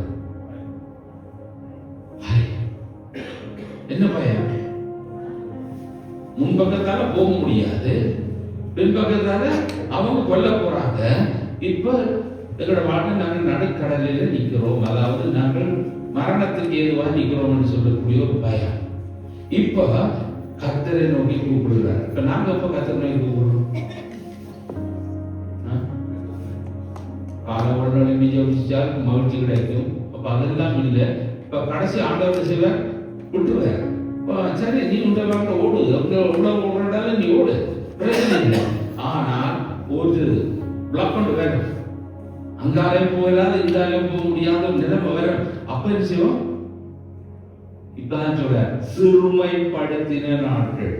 என்ன பயம்? முன்பக்கத்தால போக முடியாது, பின்பக்கத்தால அவங்க கொல்ல போறாங்க. இப்ப எங்களோட வாழ்க்கை நாங்கள் நடுக்கடலில் நிற்கிறோம், அதாவது நாங்கள் மரணத்துக்கு ஏதுவாக நிற்கிறோம்னு சொல்லக்கூடிய ஒரு பயம். இப்ப கர்த்தரை நோக்கி கூப்பிடுறாரு. இப்ப நாங்க எப்ப கர்த்தரை நோக்கி கூப்பிடுறோம்? காலவர்கள் ஜெபிச்சால் மகிழ்ச்சி கிடைக்கும். அப்ப அதெல்லாம் இல்லை. இப்ப கடைசி ஆண்டவர் செய்வார், விட்டுருவார். சரி, நீ உண்ட வாழ்க்கை ஓடு, உணவு ஓடுறாலும் நீ ஓடு, பிரச்சனை இல்லை. ஆனால் ஒரு பிளாக் பண்ண வேணும், அங்காலையும் போகலாத இந்தாலையும் போக முடியாத நிலைமை வரும். அப்ப என்ன செய்வோம்? இப்பதான் சொல்ற சிறுமைப்படுத்தின நாட்கள்,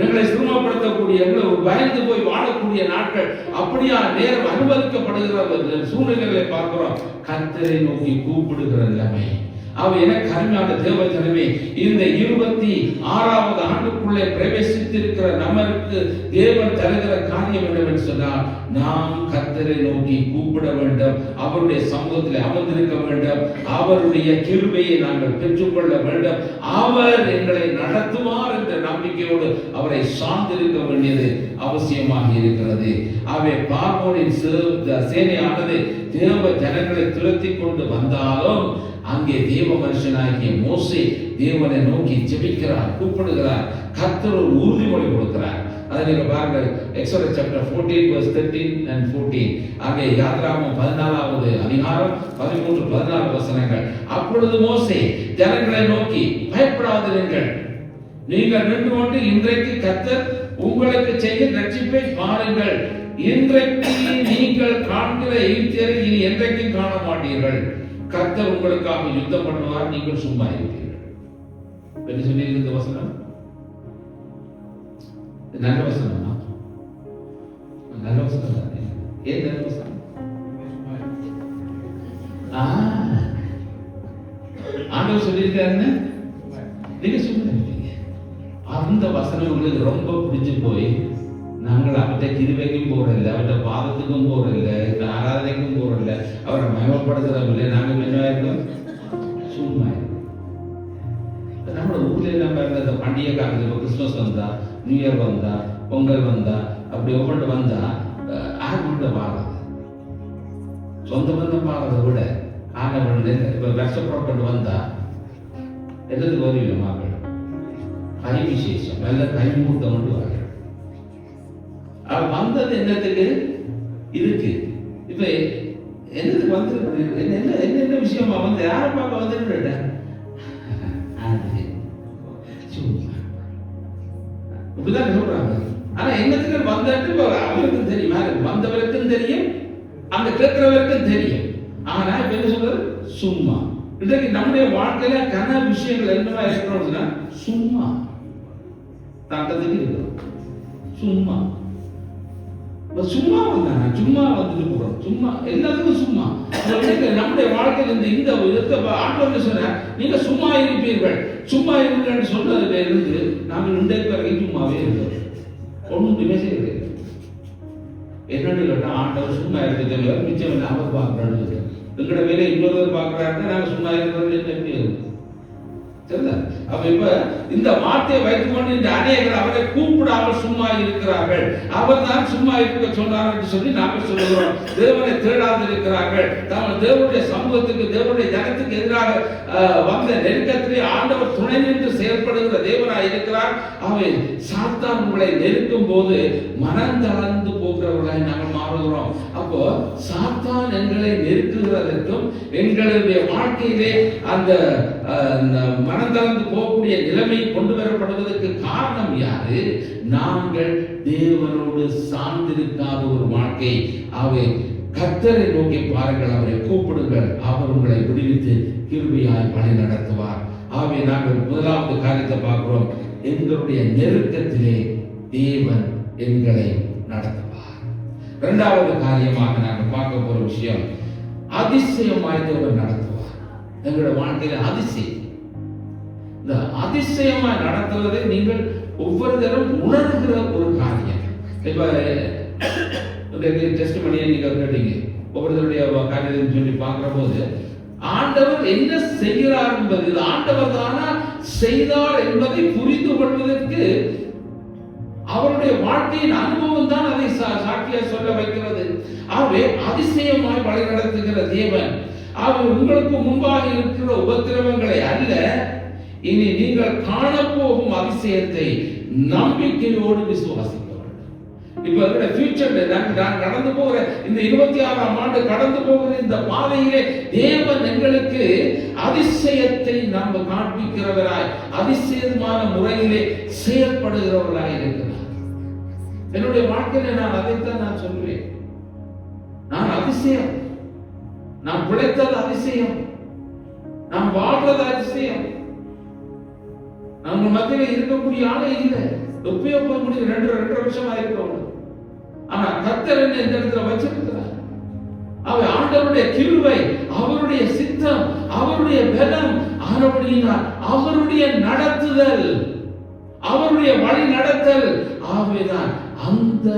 எங்களை சிரமப்படுத்தக்கூடிய, எங்களை பயந்து போய் வாழக்கூடிய நாட்கள், அப்படியா நேரம் அனுமதிக்கப்படுகிற சூழ்நிலைகளை பார்க்கிறோம். கர்த்தரை நோக்கி கூப்பிடுகிற நிலைமை. அவ எனக்கு அருமையான தேவ ஜனமே, இந்த 26வது ஆண்டுக்குள்ளே பிரவேசித்திருக்கிற நமக்கு தேவன் தருகிற காரியம் என்னவென்று சொன்னால், நாம் கர்த்தரை நோக்கி கூப்பிட வேண்டும், அவருடைய சமூகத்தில் அமர்ந்திருக்க வேண்டும், அவருடைய கிருபையை நாங்கள் பெற்றுக்கொள்ள வேண்டும், அவர் எங்களை நடத்துவார் என்ற நம்பிக்கையோடு அவரை சார்ந்திருக்க வேண்டியது அவசியமாக இருக்கிறது. அவை பார்வோனின் சேனையானது தேவ ஜனங்களை துரத்தி கொண்டு வந்தாலும் அங்கே தேவ மனுஷனாகிய மோசே தேவனை நோக்கி ஜெபிக்கிறார், கூப்பிடுகிறார், கர்த்தர் ஒரு உறுதிமொழி கொடுக்கிறார். அதை நீங்க பாருங்கள், எக்ஸோடஸ் சாப்டர் 14 verse 13 and 14. அங்கே யாத்திராகமம் 14வது அதிகாரம் 13 14 வசனங்கள். அப்பொழுது மோசே ஜனங்களை நோக்கி, பயப்படாதிருங்கள், நீங்கள் நின்று கொண்டு இன்றைக்கு கர்த்தர் உங்களுக்கு செய்ய ரட்சிப்பை பாருங்கள், இன்றைக்கு நீங்கள் காண்கிற எகிப்தியரை இனி என்றைக்கும் காண மாட்டீர்கள், கர்த்தர் உங்களுக்காக யுத்தம் பண்ணுவார், நீங்கள் சும்மா இருப்பீர்கள். என்ன சொன்னீங்க? இந்த வசனம் நல்ல வசனமா? நல்ல வசனம் தானே? ஏன் நல்ல வசனம்? ஆண்டவர் சொல்லியிருக்காருன்னு நீங்க சும்மா இருப்பீங்க. அந்த வசனம் உங்களுக்கு ரொம்ப பிடிச்சு போய் நாங்கள் அவற்றை கிருபைக்கும் போறதில்லை, அவற்றை பாதத்துக்கும் போறதில்லை, ஆராதனைக்கும் போறதில்லை, அவரை மயமப்படுத்துறதில்லை, நாங்கள் என்ன இருக்கோம்? சும்மா. நம்ம ஊர்ல நம்ம இந்த பண்டிகை காலத்துல கிறிஸ்துமஸ் வந்தா, நியூ இயர் வந்தா, பொங்கல் வந்தா, அப்படி ஒவ்வொன்று வந்தா ஆர்வம் வாழறது, சொந்த பந்தம் வாழறதை விட ஆனவன் இப்ப வருஷப்புறப்பட்டு வந்தா எதுக்கு வருவீங்க மக்கள்? கை விசேஷம், நல்ல கைமூட்டம் கொண்டு வாங்க. வந்தது என்னத்துக்கு? இதுக்கு. இப்ப என்னது வந்து என்ன விஷயமா வந்து யாரை பார்க்க வந்து இப்படிதான் சொல்றாங்க. ஆனா என்னத்துக்கு வந்தது அவருக்கும் தெரியும், வந்தவருக்கும் தெரியும், அந்த கேட்கிறவருக்கும் தெரியும். ஆனா இப்ப என்ன சொல்றது? சும்மா. இன்றைக்கு நம்முடைய வாழ்க்கையில கன விஷயங்கள் என்னவா இருக்கிறோம்னா சும்மா தாக்கத்துக்கு இருக்கிறோம். சும்மா சும்மா வந்தாங்க, சும்மா வந்துட்டு போறோம், சும்மா எல்லாத்துக்கும் சும்மா. நம்முடைய வாழ்க்கையில் இந்த விதத்தை ஆண்டவர் சொன்ன, நீங்க சும்மா இருப்பீர்கள், சும்மா இருங்கன்னு சொன்னதுல இருந்து நாங்கள் இன்றைக்கு வரைக்கும் சும்மாவே இருக்கிறோம், ஒன்றுமே செய்யறது. என்னன்னு கேட்டா, ஆண்டவர் சும்மா இருக்க சொல்லுவார், மிச்சம் இல்லை அவர் பார்க்கறான்னு சொல்லுவார். எங்களோட வேலை இன்னொருவர் பார்க்கறாருன்னா நாங்கள் சும்மா இருக்கிறது எப்படி இருக்கும்? அப்ப இப்ப இந்த வார்த்தையை வைத்துக்கொண்டு இந்த அநேகர் அவரை கூப்பிடாமல் சும்மா இருக்கிறார்கள். அவர் தான் சும்மா இருக்க சொன்னார் என்று சொல்லி நாங்கள் சொல்லுகிறோம். தேவனை தேடாது இருக்கிறார்கள். தேவனுடைய சமூகத்துக்கு, தேவனுடைய ஜனத்துக்கு எதிராக வந்த நெருக்கத்திலே ஆண்டவர் துணை நின்று செயல்படுகிற தேவனாய் இருக்கிறார். அவை சாத்தான் உங்களை நெருக்கும் போது மனம் தளர்ந்து போகிறவர்களாய் நாங்கள் மாறுகிறோம். அப்போ சாத்தான் எங்களை நெருக்குகிறதற்கும் எங்களுடைய வாழ்க்கையிலே அந்த மனம் தளர்ந்து போகக்கூடிய நிலைமை கொண்டு வரப்படுவதற்கு காரணம் யாரு? நாங்கள் தேவனோடு சார்ந்திருக்காத ஒரு வாழ்க்கை. அவை கர்த்தரை நோக்கி பாருங்கள், அவரை கூப்பிடுங்கள், அவர் உங்களை விடுவித்து கிருபையாய் வழி நடத்துவார். ஆகவே நாங்கள் முதலாவது காரியத்தை பார்க்கிறோம், எங்களுடைய நெருக்கத்திலே தேவன் எங்களை நடத்துவார். இரண்டாவது காரியமாக நாங்கள் பார்க்க போற விஷயம், அதிசயமாய் தேவன் நடத்துவார். எங்களுடைய வாழ்க்கையில அதிசயம், இந்த அதிசயமாய் நடத்துவதை நீங்கள் ஒவ்வொரு தரம் உணர்கிற ஒரு காரியம். இப்ப டெஸ்ட் பண்ணியை நீங்க கேட்டீங்க, ஒவ்வொருத்தருடைய காரியத்தை சொல்லி பார்க்கிற போது ஆண்டவர் என்ன செய்கிறார் என்பது, ஆண்டவர் தானா செய்தார் என்பதை புரிந்து கொள்வதற்கு அவருடைய வாழ்க்கையின் அனுபவம் தான் அதை சாட்சியா சொல்ல வைக்கிறது. ஆகவே அதிசயமாய் வழி நடத்துகிற தேவன், அவர் உங்களுக்கு முன்பாக இருக்கிற உபத்திரவங்களை அல்ல, இனி நீங்கள் காணப்போகும் அதிசயத்தை நம்பிக்கையோடு விசுவாசிக்க வேண்டும். இப்ப ஃபியூச்சர்ல நான் கடந்து போகிற இந்த 26ஆம் ஆண்டு கடந்து போகிற இந்த பாதையிலே தேவன் எங்களுக்கு அதிசயத்தை நாம் காண்பிக்கிறவராய், அதிசயமான முறையிலே செயல்படுகிறவர்களாய் இருக்கிறார். என்னுடைய வாழ்க்கையில நான் அதைத்தான் நான் சொல்றேன். நான் அதிசயம், நான் பிழைத்தது அதிசயம், நான் வாழ்றது அதிசயம். நம்ம மத்தியில இருக்கக்கூடிய ஆளே இல்லை, எப்பயோ போய் முடியும், 2 வருஷமா இருக்கிறோம். ஆனா கர்த்தர் என்ன இந்த இடத்துல வச்சிருக்கிறார். அவர் ஆண்டவருடைய கிருபை, அவருடைய சித்தம், அவருடைய பலம், அவருடைய நடத்துதல், அவருடைய வழி நடத்தல். ஆகவேதான் அந்த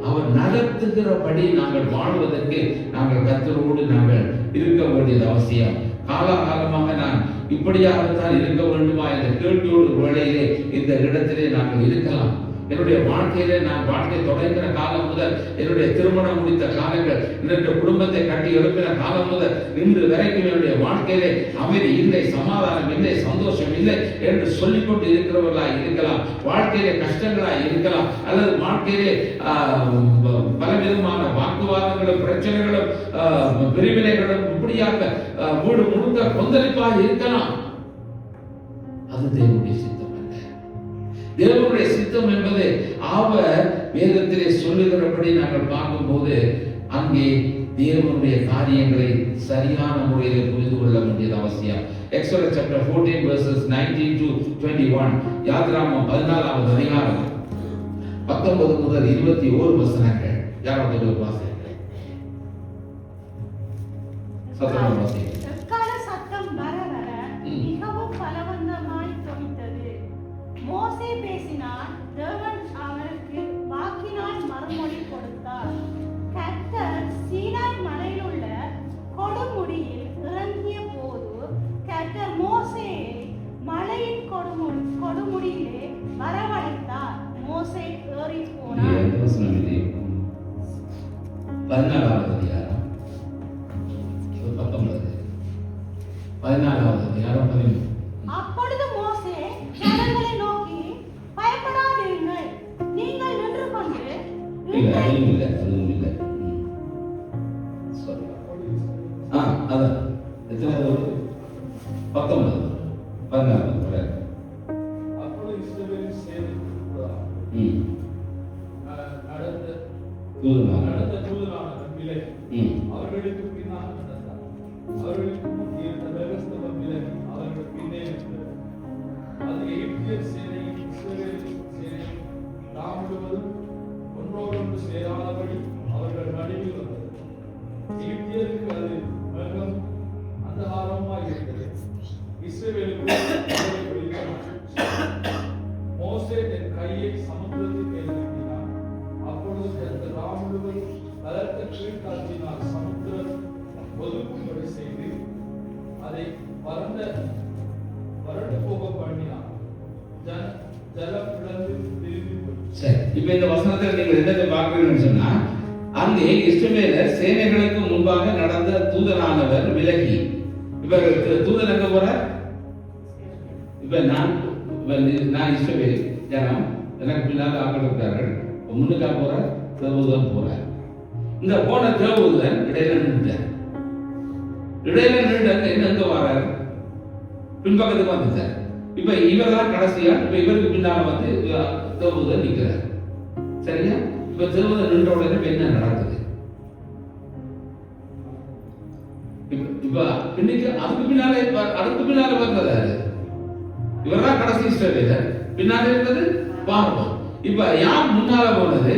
அவர் நடத்துகிறபடி நாங்கள் வாழ்வதற்கு நாங்கள் கர்த்தரோடு நாங்கள் இருக்க வேண்டியது அவசியம். காலகாலமாக நான் இப்படியாகத்தான் இருக்க வேண்டுமா என்ற கேள்வியோடு வேளையிலே இந்த இடத்திலே நாங்கள் இருக்கலாம். என்னுடைய வாழ்க்கையிலே நான் வாழ்க்கை தொடங்கின காலம் முதல், என்னுடைய திருமணம் முடித்த காலங்கள், என்னுடைய குடும்பத்தை கட்டி எழுப்பின காலம் முதல் இன்று வரைக்கும் என்னுடைய வாழ்க்கையிலே அமைதி இல்லை, சமாதானம் இல்லை, சந்தோஷம் இல்லை என்று சொல்லிக்கொண்டு இருக்கிறவர்களாய் இருக்கலாம். வாழ்க்கையிலே கஷ்டங்களாய் இருக்கலாம், அல்லது வாழ்க்கையிலே பலவிதமான வாக்குவாதங்களும் பிரச்சனைகளும் பிரிவினைகளும் இப்படியாக வீடு முழுக்க கொந்தளிப்பாக இருக்கலாம். அது தேவனுடைய சித்தம். தேவனுடைய சித்தம் என்பது அவர் வேதத்திலே சொல்லுகிறபடி நாங்கள் பார்க்கும்போது அங்கே தேவனுடைய காரியங்களை சரியான முறையில் புரிந்து கொள்ள வேண்டியது அவசியம். எக்ஸோடஸ் சாப்டர் 14 verses 19 to 21, யாத்ராகமம் 14வது அதிகாரம் 19 முதல் 21 வசனங்கள். யாராவது வாசிங்க. சத்தம் வாசிங்க.
மோசே பேசினார், தேவன் அவருக்கு வாக்கினால் மறுமொழி கொடுத்தார். கர்த்தர் சீனாய் மலையில் உள்ள கொடுமுடியில் இறங்கிய போது கர்த்தர் மோசேயை மலையின் கொடுமுடியிலே வரவழைத்தார். மோசே ஏறி போனார்.
14வது அதிகாரம் 19, 14வது அதிகாரம் 13.
அப்பொழுது மோசே ஜனங்களை நோக்கி, பயப்படாதீர்கள், நீங்கள் நின்று கொண்டு
அதுவும் இல்லை அதான் எத்தனை 19 14
அப்பொழுது இஸ்ரவேலின் நடந்த தூதனான விலகி அவர்களுக்கு பின்னாக நடந்தார். அவர்களுக்கு முன் இருந்த மேகஸ்தம்பம் விலகி அவர்கள் பின்னே இருந்தது. அது எகிப்தியர் சேனையும் இஸ்ரவேலின் சேனையும் நாம் முழுவதும் ஒன்றோடொன்று சேராதபடி அவர்கள் நடுவில் வந்தது. எகிப்தியருக்கு அது மேகம் அந்தகாரமாய் இருந்தது, இஸ்ரவேலுக்கு மோசே தன் கையை சமுத்திரத்தின் மேல் நீட்டினான். அப்பொழுது கர்த்தர் ராம் முழுவதும் பலத்த கீழ்காற்றினால் சமுத்திரம் ஒதுக்கும்படி செய்து அதை வறண்ட
இப்ப இந்த வசனத்தில் நீங்கள் என்னத்தை பார்க்கிறீங்கன்னு சொன்னா, அங்கே இஸ்ரவேலர் சேனைகளுக்கு முன்பாக நடந்த தூதனானவர் விலகி, இப்ப தூதன் எங்க போற? இப்ப நான் இஸ்ரவேல் ஜனம், எனக்கு பின்னால் ஆக்கள் இருக்கார்கள், முன்னுக்கா போற தேவதூதன் போற. இந்த போன தேவதூதன் இடையில நின்றுட்டார். இடையில நின்று எங்க வர்றாரு? பின்பக்கத்துக்கு வந்துட்டார். இப்ப இவர் தான் கடைசியா, இப்ப இவருக்கு பின்னால வந்து தேவதூதன் நிற்கிறார். சரியா? இப்ப தேவதூதன் நின்ற உடனே என்ன நடக்குது? இப்ப இன்னைக்கு அதுக்கு பின்னாலே வந்ததாரு இவர் தான் கடைசி இஸ்ரவேலர், பின்னாலே இருந்தது பார்வோன். இப்ப யார் முன்னால போனது?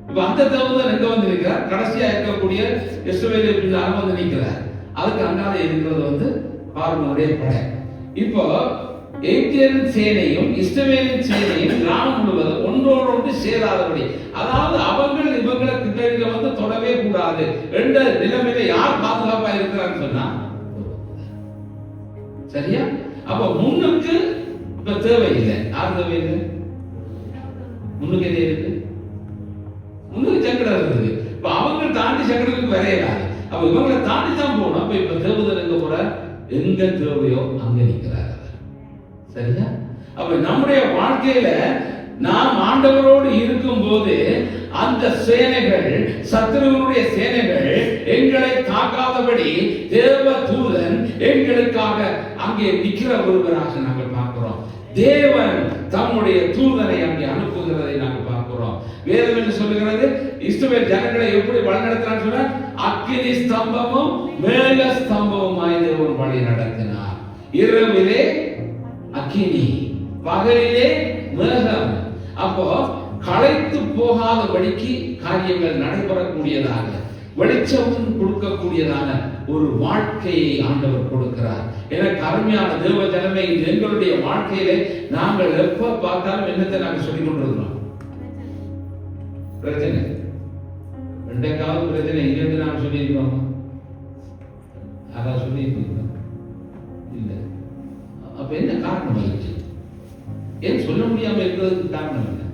இப்ப அந்த தேவதூதன் எங்க வந்து நிற்கிறார்? கடைசியா இருக்கக்கூடிய இஸ்ரவேலர் பின்னால வந்து நிற்கிறார். அதுக்கு அங்கால இருக்கிறது வந்து பார்வோனுடைய படை. இப்போ எகிப்தியரின் சேனையும் இஸ்ரவேலின் சேனையும் கிராமம் முழுவதும் ஒன்றோடு ஒன்று சேராதபடி, அதாவது அவங்கள் இவங்களை கிட்ட வந்து தொடவே கூடாது என்ற நிலைமையில யார் பாதுகாப்பா இருக்கிறான்னு சொன்னா, சரியா? அப்ப முன்னுக்கு இப்ப தேவையில்லை. யார் தேவையில்லை? முன்னுக்கு என்ன இருக்கு? முன்னுக்கு சங்கடம் இருக்குது. இப்ப அவங்க தாண்டி சங்கடத்துக்கு வரையலாது. அப்ப இவங்களை தாண்டி தான் போகணும். அப்ப இப்ப தேவதூதன் எங்க போற? எங்க தேவையோ அங்க நிற்கிறார். சரியா? அப்ப நம்முடைய வாழ்க்கையில நாம் ஆண்டவரோடு இருக்கும் போது அந்த சேனைகள், சத்துருவனுடைய சேனைகள் எங்களை தாக்காதபடி தேவ தூதன் எங்களுக்காக அங்கே நிற்கிற ஒருவராக நாங்கள் பார்க்கிறோம். தேவன் தம்முடைய தூதனை அங்கே அனுப்புகிறதை நாங்கள் பார்க்கிறோம். வேதம் என்று சொல்லுகிறது, இஸ்ரவேல் ஜனங்களை எப்படி வழி நடத்தினான்னு சொன்னா, அக்கினி ஸ்தம்பமும் மேக ஸ்தம்பமுமாய் தேவன் வழி நடத்தினார். இரவிலே அக்கினி, பகலிலே மேகம். அப்போ களைத்து போகாதபடிக்கு காரியங்கள் நடைபெறக்கூடியதாக, வெளிச்சம் கொடுக்கக்கூடியதான ஒரு வாழ்க்கையை ஆண்டவர் கொடுக்கிறார். எனக்கு அருமையான தேவ ஜனமே, எங்களுடைய வாழ்க்கையிலே நாங்கள் எப்ப பார்த்தாலும் என்னத்தை நாங்கள் சொல்லிக் கொண்டிருக்கிறோம்? பிரச்சனை. ரெண்டாவது பிரச்சனை இங்கிருந்து நாம் சொல்லியிருக்கோம். அதான் சொல்லியிருக்கோம் இல்ல. அப்ப என்ன காரணம் இருக்கு? ஏன் சொல்ல முடியாம இருக்கிறதுக்கு காரணம் என்ன?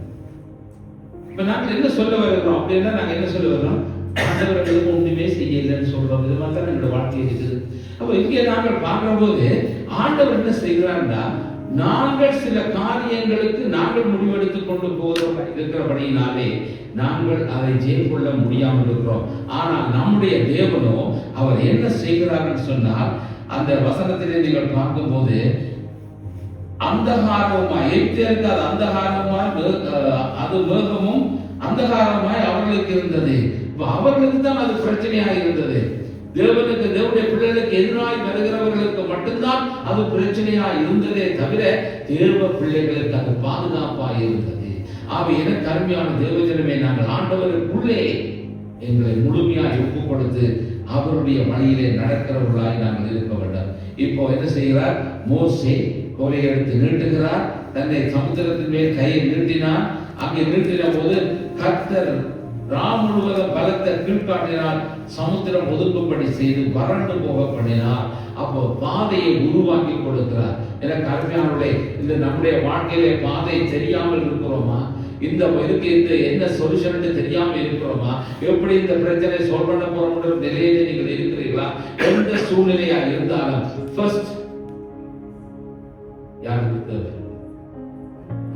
இப்ப நாங்கள் என்ன சொல்ல வருகிறோம் அப்படின்னா, நாங்க என்ன சொல்ல வர்றோம்? ஆண்டவர்களுக்கு ஒன்றுமே செய்யலைன்னு சொல்றோம். இது மாதிரி தான் எங்களோட வாழ்க்கை இருக்குது. அப்ப இங்கே நாங்கள் பார்க்கிற போது ஆண்டவர் என்ன செய்கிறார்னா, நாங்கள் சில காரியங்களுக்கு நாங்கள் முடிவெடுத்துக் கொண்டு போகிறோம் இருக்கிறபடியினாலே நாங்கள் அதை ஜெயம் கொள்ள முடியாமல் இருக்கிறோம். ஆனால் நம்முடைய தேவனோ அவர் என்ன செய்கிறார்னு சொன்னால், அந்த வசனத்திலே நீங்கள் பார்க்கும்போது, அந்தகாரமாய் எகிப்தியருக்கு அது அந்தகாரமாய், அது மேகமும் அந்தகாரமாய் அவர்களுக்கு இருந்தது. அவர்களுக்கு தான் அது பிரச்சனையாக இருந்தது. தேவனுக்கு, தேவனுடைய பிள்ளைகளுக்கு எதிராய் வருகிறவர்களுக்கு மட்டும்தான் அது பிரச்சனையா இருந்ததே தவிர தேவ பிள்ளைகளுக்கு அது பாதுகாப்பாக இருந்தது. ஆக எனக்கு அருமையான தேவஜனமே, நாங்கள் ஆண்டவருக்குள்ளே எங்களை முழுமையாய் ஒப்புக் கொடுத்து அவருடைய வழியிலே நடக்கிறவர்களாய் நாங்கள் இருக்க வேண்டும். இப்போ என்ன செய்கிறார்? மோசே கோலை எடுத்து நீட்டுகிறார். தன்னை சமுத்திரத்தின் மேல் கையை நீட்டினார். அங்கே நீட்டின போது கர்த்தர் ராம் முழுவதும் பலத்த கீழ்காட்டினார். சமுத்திரம் ஒதுக்கும்படி செய்து வறண்டு போக பண்ணினார். அப்போ பாதையை உருவாக்கி கொடுக்கிறார். எனக்கு அருமையானவர்களே, இந்த நம்முடைய வாழ்க்கையிலே பாதை தெரியாமல் இருக்கிறோமா? இந்த இதுக்கு என்ன சொல்யூஷன் தெரியாமல் இருக்கிறோமா? எப்படி இந்த பிரச்சனை சால்வ் பண்ண போறோம்ன்ற நிலையிலே நீங்கள் இருக்கிறீர்களா? எந்த சூழ்நிலையா இருந்தாலும் ஃபர்ஸ்ட் யாருக்கு தேவை?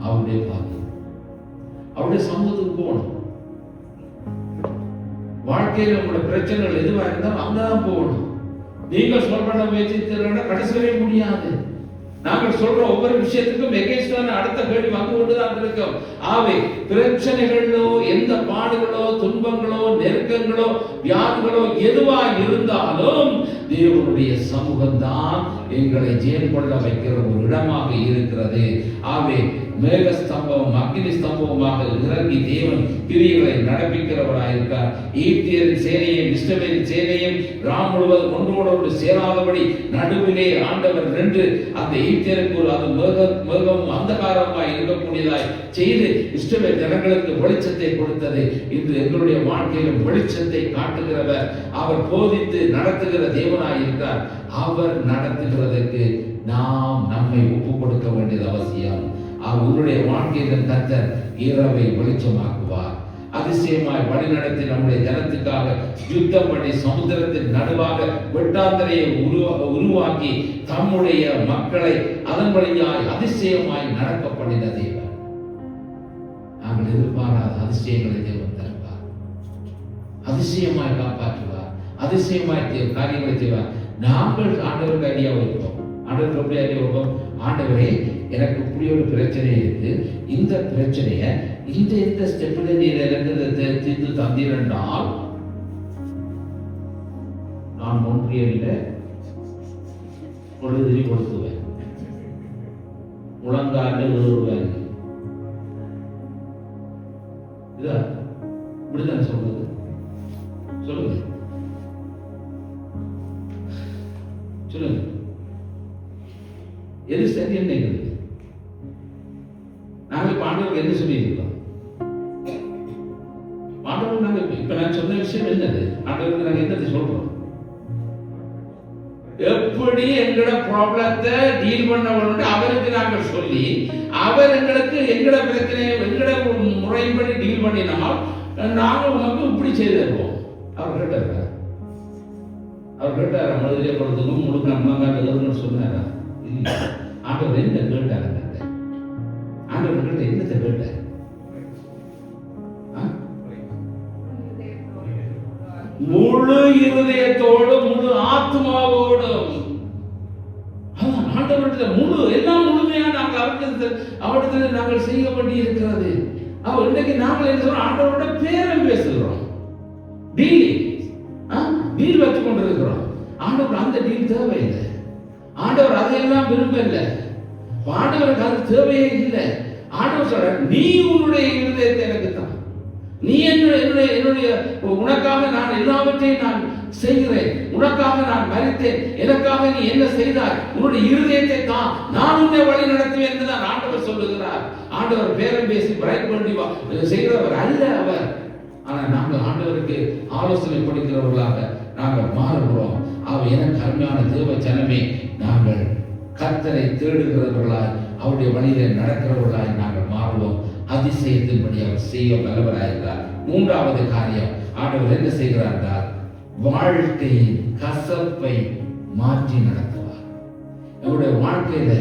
அவருடைய பாதை, அவருடைய சமூகத்துக்கு போகணும். வாழ்க்கையில் உங்களோட பிரச்சனைகள் எதுவா இருந்தாலும் அங்கதான் போகணும். நீங்கள் சால்வ் பண்ண முயற்சித்தீங்கன்னா கடைசி வரை முடியாது. நாங்கள் சொல்ற ஒவ்வொரு விஷயத்துக்கும் எகேன்ஸ்டான அடுத்த கேள்வி வந்து கொண்டுதான் இருக்கும். ஆவே பிரச்சனைகளோ, எந்த பாடுகளோ, துன்பங்களோ, நெருக்கங்களோ, வியாதிகளோ எதுவா இருந்தாலும் தேவனுடைய சமூகம் தான் எங்களை ஜெயம் கொள்ள வைக்கிற ஒரு இடமாக இருக்கிறது. ஆவே மேக ஸ்தம்பம், அக்னி ஸ்தம்பமாக இறங்கி தேவன் கிரியைகளை நடப்பிக்கிறவராயிருக்கார். எகிப்தியரின் சேனையும் இஸ்ரவேலின் சேனையும் ராம் முழுவதும் ஒன்றோடு சேராதபடி நடுவிலே ஆண்டவர் நின்று அந்த எகிப்தியருக்கு ஒரு அது மேகமும் அந்தகாரமாய் இருக்கக்கூடியதாய் செய்து இஸ்ரவேல் ஜனங்களுக்கு வெளிச்சத்தை கொடுத்தது. இன்று எங்களுடைய வாழ்க்கையிலும் வெளிச்சத்தை காட்டுகிறவர், அவர் போதித்து நடத்துகிற தேவனாய் இருக்கிறார். அவர் நடத்துகிறதற்கு நாம் நம்மை ஒப்புக் கொடுக்க வேண்டியது அவசியம். உன்னுடைய வாழ்க்கையில் கர்த்தர் இரவை வெளிச்சமாக்குவார். அதிசயமாய் வழிநடத்தி நம்முடைய ஜனத்துக்காக யுத்தம் பண்ணி சமுத்திரத்தின் நடுவாக வெட்டாந்தரையை உருவாக்கி தம்முடைய மக்களை அதன் வழியாய் அதிசயமாய் நடக்க பண்ணின தேவன். நாங்கள் எதிர்பாராத அதிசயங்களை தேவன் தருவார், அதிசயமாய் காப்பாற்றுவார், அதிசயமாய் காரியங்களை செய்வார். நாங்கள் ஆண்டவருக்கு ஐடியா வைப்போம். ஆண்டவருக்கு எப்படி ஐடியா வைப்போம்? ஆண்டவரே, எனக்கு இப்படி ஒரு பிரச்சனை இருக்கு, இந்த பிரச்சனையை இந்த ஸ்டெப்ல நீர் எனக்கு தீர்த்து தந்தீரென்றால் நான் ஒன்றியல்ல பொழுதுரி கொடுத்துவேன், முழங்கால ஏறுவேன். இதா இப்படிதான் சொல்றது. சொல்லுங்க சொல்லுங்க, எது சரி நினைக்கிறது? நாங்கள் பாண்டவர்கள் என்ன சொல்லியிருக்கோம்? பாண்டவர்கள் நாங்கள் இப்ப நான் சொன்ன விஷயம் என்னது? ஆண்டவருக்கு நாங்கள் என்னது சொல்றோம்? எப்படி எங்களோட ப்ராப்ளத்தை டீல் பண்ண அவருக்கு நாங்கள் சொல்லி, அவர் எங்களுக்கு எங்களோட பிரச்சனையை எங்களோட முறைப்படி டீல் பண்ணினால் நாங்கள் உனக்கு இப்படி செய்திருக்கோம். அவர் கேட்டார், மதுரையை கொடுத்துக்கும் முழுக்க அம்மாங்காட்டு சொன்னாரா? இல்லை. ஆண்டவர் என்ன கேட்டார்? ஆண்டவர் கிட்ட என்னத்தை கேட்டார்? முழு இருதயத்தோடு முழு ஆத்மாவோடும். ஆண்டவர்கிட்ட முழு எல்லாம் முழுமையா நாங்கள் அவரிடத்தில் நாங்கள் செய்ய வேண்டி இருக்கிறது. அவர் இன்னைக்கு நாங்கள் என்ன சொல்றோம்? ஆண்டவரோட பேரம் பேசுகிறோம், டீல் வச்சு கொண்டிருக்கிறோம். ஆண்டவர் அந்த டீல் தேவையில்லை. ஆண்டவர் அதையெல்லாம் விரும்பல. ஆண்டவருக்கு அது தேவையே இல்லை. ஆண்டவர் சொல்ற, நீ உன்னுடைய இருதயத்தை எனக்கு தான், நீ என்னுடைய உனக்காக நான் எல்லாவற்றையும் நான் செய்கிறேன், உனக்காக நான் மரித்தேன், எனக்காக நீ என்ன செய்தாய், உன்னுடைய இருதயத்தை தான், நான் உன்னை வழி நடத்துவேன் என்றுதான் ஆண்டவர் சொல்லுகிறார். ஆண்டவர் பேரம் பேசி பிரைட் பண்ணி செய்கிறவர் அல்ல அவர். ஆனா நாங்கள் ஆண்டவருக்கு ஆலோசனை கொடுக்கிறவர்களாக நாங்கள் மாறுகிறோம். அவர் எனக்கு அருமையான தேவ ஜனமே, நாங்கள் கர்த்தரை தேடுகிறவர்களாய் அவருடைய வழியிலே நடக்கிறவர்களாய் நாங்கள் மாறுவோம். அதிசயத்தின்படி அவர் செய்ய வல்லவராயிருக்கிறார். மூன்றாவது காரியம், ஆண்டவர் என்ன செய்கிறார் என்றால், வாழ்க்கையின் கசப்பை மாற்றி நடத்துவார். நம்முடைய வாழ்க்கையில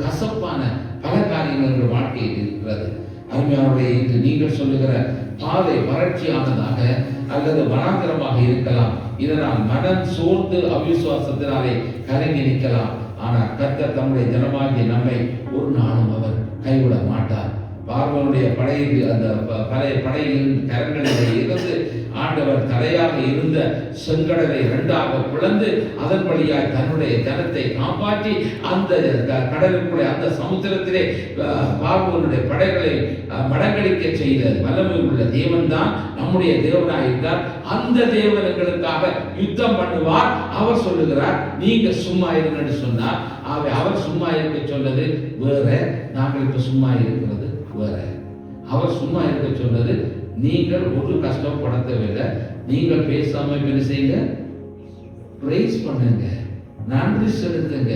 கசப்பான பல காரியங்கள் வாழ்க்கையில் இருக்கிறது. அருமையானவர்களே, இன்று நீங்கள் சொல்லுகிற பாதை வறட்சியானதாக அல்லது வனாந்திரமாக இருக்கலாம். இதனால் மனம் சோர்ந்து அவிசுவாசத்தினாலே கலங்கி நிற்கலாம். ஆனால் கர்த்தர் தம்முடைய ஜனமாகிய நம்மை ஒரு நாளும் அவர் கைவிட மாட்டார். பார்வோனுடைய படையில் அந்த படையில் கரங்களிலே இருந்து ஆண்டவர் தலையாக இருந்த செங்கடலை இரண்டாக பிளந்து அதன் வழியாய் தன்னுடைய ஜனத்தை காப்பாற்றி அந்த கடலுக்குள்ளே அந்த சமுத்திரத்திலே பார்வோனுடைய படைகளை மடங்கடிக்க செய்த வல்லமை உள்ள தேவன் தான் நம்முடைய தேவனாயிருந்தார். அந்த தேவன் எங்களுக்காக யுத்தம் பண்ணுவார். அவர் சொல்லுகிறார், நீங்க சும்மா இருங்கன்னு சொன்னார். அவர் சும்மா இருக்க சொன்னது வேற, நாங்கள் இப்ப சும்மா இருக்கிறது வேற. அவர் சும்மா இருக்க சொன்னது, நீங்கள் ஒரு கஷ்டப்பட தேவையில்லை, நீங்கள் பேசாம என்ன செய்யுங்க, பிரைஸ் பண்ணுங்க, நன்றி செலுத்துங்க,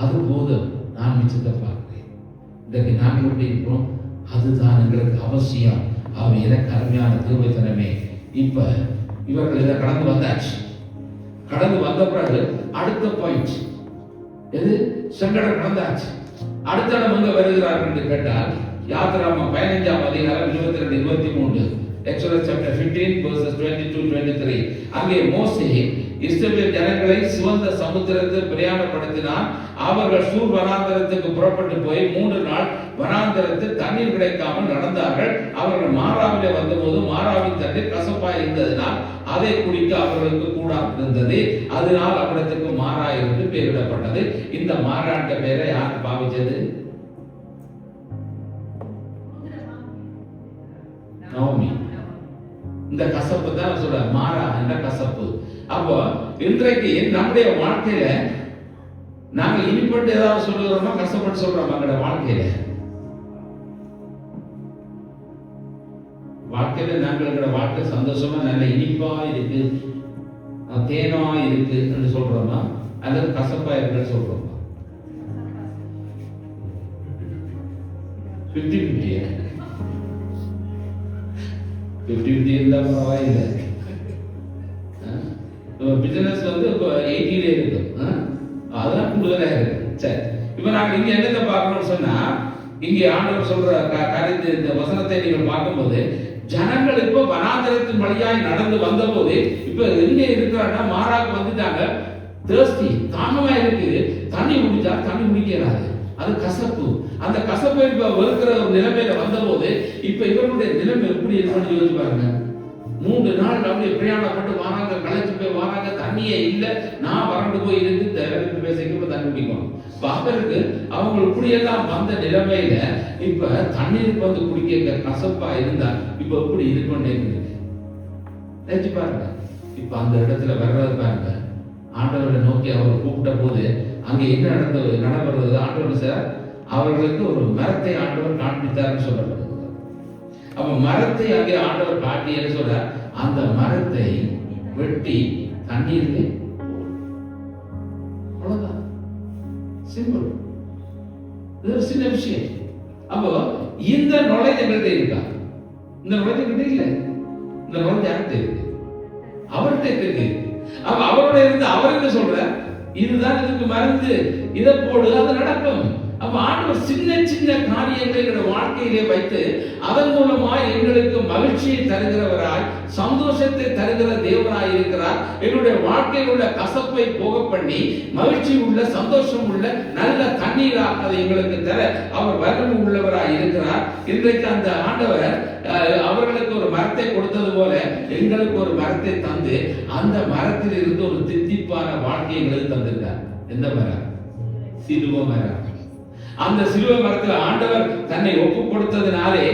அது போதும், நான் மிச்சத்தை பார்க்கிறேன். இன்றைக்கு நாங்கள் எப்படி இருக்கிறோம்? அதுதான் எங்களுக்கு அவசியம். அவன் எனக்கு அருமையான தேவைத்தனமே. இப்ப இவர்கள் இதை கடந்து வந்தாச்சு. கடந்து வந்த பிறகு அடுத்த பாயிண்ட் எது? செங்கடல் கடந்தாச்சு. அடுத்த இடம் எங்க வருகிறார்கள் என்று கேட்டால், யாத்திராகமம் 15ஆம் அதிகாரம் 22-23, Exodus chapter 15 verses 22-23. அங்கே மோசே இஸ்ரவேல் ஜனங்களை சிவந்த சமுத்திரத்தில் பிரயாணப்படுத்தினார். அவர்கள் சூர் வனாந்தரத்துக்கு புறப்பட்டு போய் 3 நாள் வனாந்தரத்தில் தண்ணீர் கிடைக்காமல் நடந்தார்கள். அவர்கள் மாராவிலே வந்தபோது மாராவின் தண்ணீர் கசப்பாய் இருந்ததினால் அதை குடிக்க அவர்களுக்கு கூடாது இருந்தது. அதனால் அவரிடத்துக்கு மாறா என்று பெயரிடப்பட்டது. இந்த மாறாண்ட பெயரை யார் பாவிச்சது? நோமி. இந்த கசப்பு தான் சொல்ற மாறா என்ற கசப்பு. அப்போ இன்றைக்கு நம்முடைய வாழ்க்கையில நாங்கள் இனிப்பட்டு ஏதாவது சொல்லுகிறோமா, கஷ்டப்பட்டு சொல்றோமா? எங்களோட வாழ்க்கையில நாங்கள் எங்களோட வாழ்க்கை சந்தோஷமா நல்ல இனிப்பா இருக்கு, தேனா இருக்கு என்று சொல்றோமா, அல்லது கசப்பா இருக்குன்னு சொல்றோமா? 50-50 50-50 இருந்தா பரவாயில்லை. பிசினஸ் வந்து இப்போ 80 இருக்கும், அதான் கூடுதலாக இருக்கு. சரி, இப்போ நாங்கள் இங்கே என்னத்தை பார்க்கணும்னு சொன்னா, இங்கே ஆண்டவர் சொல்ற காரியத்தை, இந்த வசனத்தை நீங்கள் பார்க்கும்போது, ஜனங்கள் இப்போ வனாந்தரத்தின் வழியாய் நடந்து வந்த போது இப்ப எங்க இருக்கிறாங்கன்னா மாறாக்கு வந்துட்டாங்க. தேர்ஸ்டி, தாகமா இருக்கு, தண்ணி குடிச்சா தண்ணி குடிக்கிறாரு, அது கசப்பு. அந்த கசப்பை இப்ப வெறுக்கிற ஒரு நிலைமையில வந்த போது இப்ப இவருடைய நிலைமை எப்படி இருக்குன்னு யோசிச்சு பாருங்க. 3 நாள் அப்படியே பிரயாணப்பட்டு வராங்க, களைச்சு போய் வராங்க, தண்ணியே இல்லை, நான் வறண்டு போய் இருந்து பேசிக்க தண்ணி குடிக்கணும். அவருக்கு அவங்க இப்படியெல்லாம் வந்த நிலைமையில இப்ப தண்ணீருக்கு வந்து குடிக்க கசப்பா இருந்தா இப்ப எப்படி இருக்குன்னு நினைச்சு பாருங்க. இப்ப அந்த இடத்துல வர்றது பாருங்க, ஆண்டவரை நோக்கி அவர் கூப்பிட்ட போது அங்க என்ன நடைபெறுறது? ஆண்டவர் சார் அவர்களுக்கு ஒரு மரத்தை ஆண்டவர் காண்பித்தார்னு சொல்லப்படுது. அப்ப மரத்தை அங்கே ஆண்டவர் காட்டியன்னு சொல்ற, அந்த மரத்தை வெட்டி தண்ணீர்ல அவ்வளவுதான், சிம்பிள். இது ஒரு சின்ன விஷயம். அப்போ இந்த நாலேஜ் எங்கள்கிட்ட இருக்கா? இந்த நாலேஜ் எங்கள்கிட்ட இல்ல. இந்த நாலேஜ் யார்கிட்ட இருக்கு? அவர்கிட்ட இருக்கு. அப்ப அவரோட இருந்து அவர் என்ன சொல்ற, இதுதான் இதுக்கு மருந்து, இதை போடு, அது நடக்கும். அப்ப ஆண்டவர் சின்ன சின்ன காரியங்களை எங்களுடைய வாழ்க்கையிலே வைத்து அதன் மூலமா எங்களுக்கு மகிழ்ச்சியை தருகிறவராய், சந்தோஷத்தை தருகிற தேவனாய் இருக்கிறார். எங்களுடைய வாழ்க்கையில் உள்ள கசப்பை போக பண்ணி மகிழ்ச்சி உள்ள, சந்தோஷம் உள்ள நல்ல தண்ணீராக அதை எங்களுக்கு தர அவர் வல்லமை உள்ளவராய் இருக்கிறார். இன்றைக்கு அந்த ஆண்டவர் அவர்களுக்கு ஒரு மரத்தை கொடுத்தது போல எங்களுக்கு ஒரு மரத்தை தந்து அந்த மரத்தில் இருந்து ஒரு தித்திப்பான வாழ்க்கை எங்களுக்கு தந்திருக்கார். எந்த மரம்? சிலுவை மரம். அந்த சிலுவை மரத்தில் ஆண்டவர் தன்னை ஒப்பு கொடுத்ததினாலே,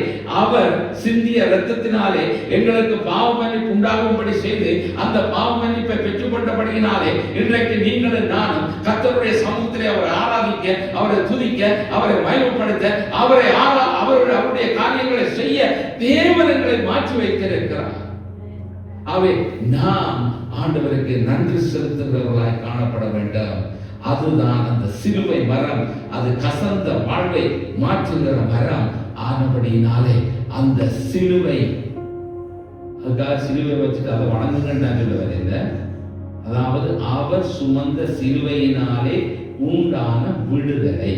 அவர் சிந்திய இரத்தத்தினாலே எங்களுக்கு பாவ மன்னிப்பு உண்டாகும்படி செய்து அந்த பாவ மன்னிப்பை பெற்றுக்கொண்டபடியினாலே இன்றைக்கு நீங்களும் நானும் கர்த்தருடைய சமூகத்திலே அவரை ஆராதிக்க, அவரை துதிக்க, அவரை மகிமைப்படுத்த, அவருடைய காரியங்களை செய்ய தேவன் எங்களை மாற்றி வைத்திருக்கிறார். அவை நாம் ஆண்டவருக்கு நன்றி செலுத்துகிறவர்களாய் காணப்பட வேண்டும். அதுதான் அந்த சிலுவை மரம். அது கசந்த வாழ்வை மாற்றுகிற மரம் ஆனபடியினாலே அந்த சிலுவை, அதுக்காக சிலுவை வச்சுட்டு அதை வணங்குங்கன்னு நான் சொல்ல வரேன். அதாவது அவர் சுமந்த சிலுவையினாலே உண்டான விடுதலை.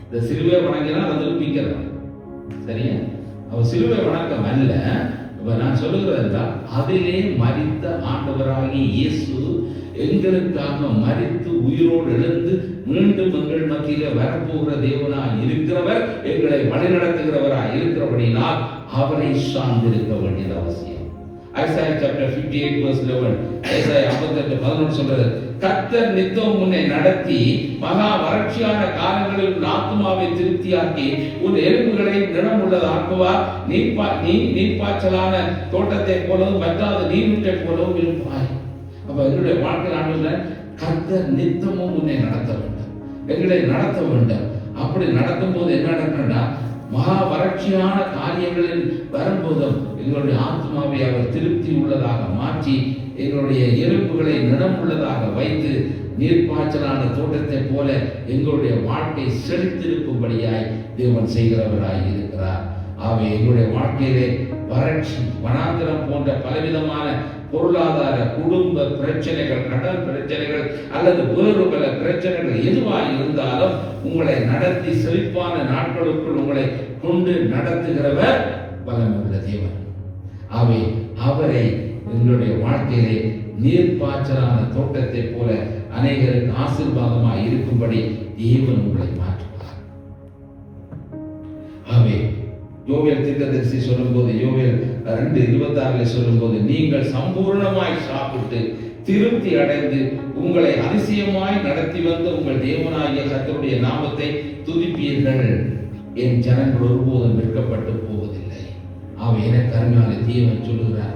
இந்த சிலுவை வணங்கினா அது மீட்கிறது. சரியா? அவர் சிலுவை வணக்கம் அல்ல. நான் சொல்லுகிறது அதிலே மரித்த ஆண்டவராகிய இயேசு எங்களுக்காக மரித்து உயிரோடு எழுந்து மீண்டும் எங்கள் மத்தியிலே வரப்போகிற தேவனாய் இருக்கிறவர், எங்களை வழிநடத்துகிறவராய் இருக்கிறபடினால் அவரை சார்ந்திருக்க வேண்டியது அவசியம். ஐசாயா சாப்டர் 58 verse 11, ஐசாயா 58:11 சொல்றது, கர்த்தர் நித்தம் உன்னை நடத்தி மகா வறட்சியான காலங்களில் உன் ஆத்துமாவை திருப்தியாக்கி உன் எலும்புகளை திடமுள்ளதாக்குவார். நீ நீர்ப்பாய்ச்சலான தோட்டத்தை போலவும் வற்றாத நீர்வீட்டை போலவும் இருப்பாய். அப்ப எங்களுடைய வாழ்க்கை ஆண்டுல கர்த்தர் நித்தமும் உன்னை நடத்த வேண்டும், எங்களை நடத்த வேண்டும். அப்படி நடத்தும் போது என்ன நடக்கணும்னா, மகா வறட்சியான காரியங்களில் வரும்போதும் எங்களுடைய ஆத்மாவை அவர் திருப்தி உள்ளதாக மாற்றி எங்களுடைய எலும்புகளை நிலமுள்ளதாக வைத்து நீர்ப்பாய்ச்சலான தோட்டத்தை போல எங்களுடைய வாழ்க்கை செழித்திருக்கும்படியாய் தேவன் செய்கிறவராய் இருக்கிறார். ஆகவே எங்களுடைய வாழ்க்கையிலே வறட்சி, வனாந்திரம் போன்ற பலவிதமான பொருளாதார, குடும்ப பிரச்சனைகள், கடன் பிரச்சனைகள் அல்லது வேறு பல பிரச்சனைகள் எதுவாக இருந்தாலும் உங்களை நடத்தி செழிப்பான நாட்களுக்குள் உங்களை கொண்டு நடத்துகிறவர் பலமுள்ள தேவன். ஆகவே அவரை எங்களுடைய வாழ்க்கையிலே நீர்ப்பாய்ச்சலான தோட்டத்தை போல அநேகருக்கு ஆசீர்வாதமாய் இருக்கும்படி தேவன் உங்களை மாற்றுவார். ஆகவே யோவேல் தீர்க்கதரிசி சொல்லும்போது, யோவேல் 2:26 சொல்லும்போது, நீங்கள் சம்பூர்ணமாய் சாப்பிட்டு திருப்தி அடைந்து உங்களை அதிசயமாய் நடத்தி வந்த உங்கள் தேவனாகிய கர்த்தருடைய நாமத்தை துதிப்பீர்கள். என் ஜனங்கள் ஒருபோதும் விற்கப்பட்டு போவதில்லை. அவன் எனக்கு அருமையான தேவன் சொல்லுகிறார்,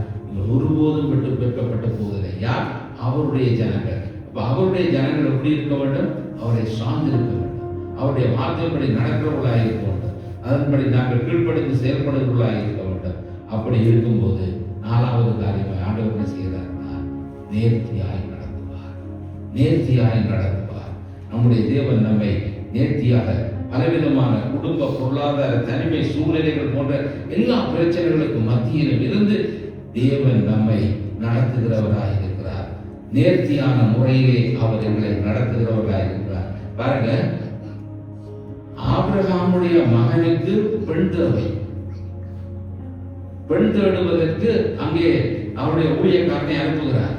ஒருபோதும் விற்கப்பட்டு போவதில்லை. யார்? அவருடைய ஜனங்கள். அப்ப அவருடைய ஜனங்கள் எப்படி இருக்க வேண்டும்? அவரை சார்ந்திருக்க வேண்டும், அவருடைய வார்த்தைப்படி நடக்கிறவர்களாக இருக்க வேண்டும், அதன்படி நாங்கள் கீழ்ப்படிந்து செயல்படுவர்களாக இருக்க வேண்டும். அப்படி இருக்கும்போது 4வது காரியமாக ஆண்டவர் என்ன செய்கிறார்னா, நேர்த்தியாய் நடத்துவார். நேர்த்தியாய் நடத்துவார். நம்முடைய தேவன் நம்மை நேர்த்தியாக பலவிதமான குடும்ப பொருளாதார தனிமை சூழ்நிலைகள் போன்ற எல்லா பிரச்சனைகளுக்கும் மத்தியிலும் இருந்து தேவன் நம்மை நடத்துகிறவராய் இருக்கிறார். நேர்த்தியான முறையிலே அவர் எங்களை நடத்துகிறவராய் இருக்கிறார். பாருங்க, ஆபிரகாமுடைய மகனுக்கு பெண் தேவை. பெண் தேடுவதற்கு அங்கே அவருடைய ஊழியக்காரனை அனுப்புகிறார்.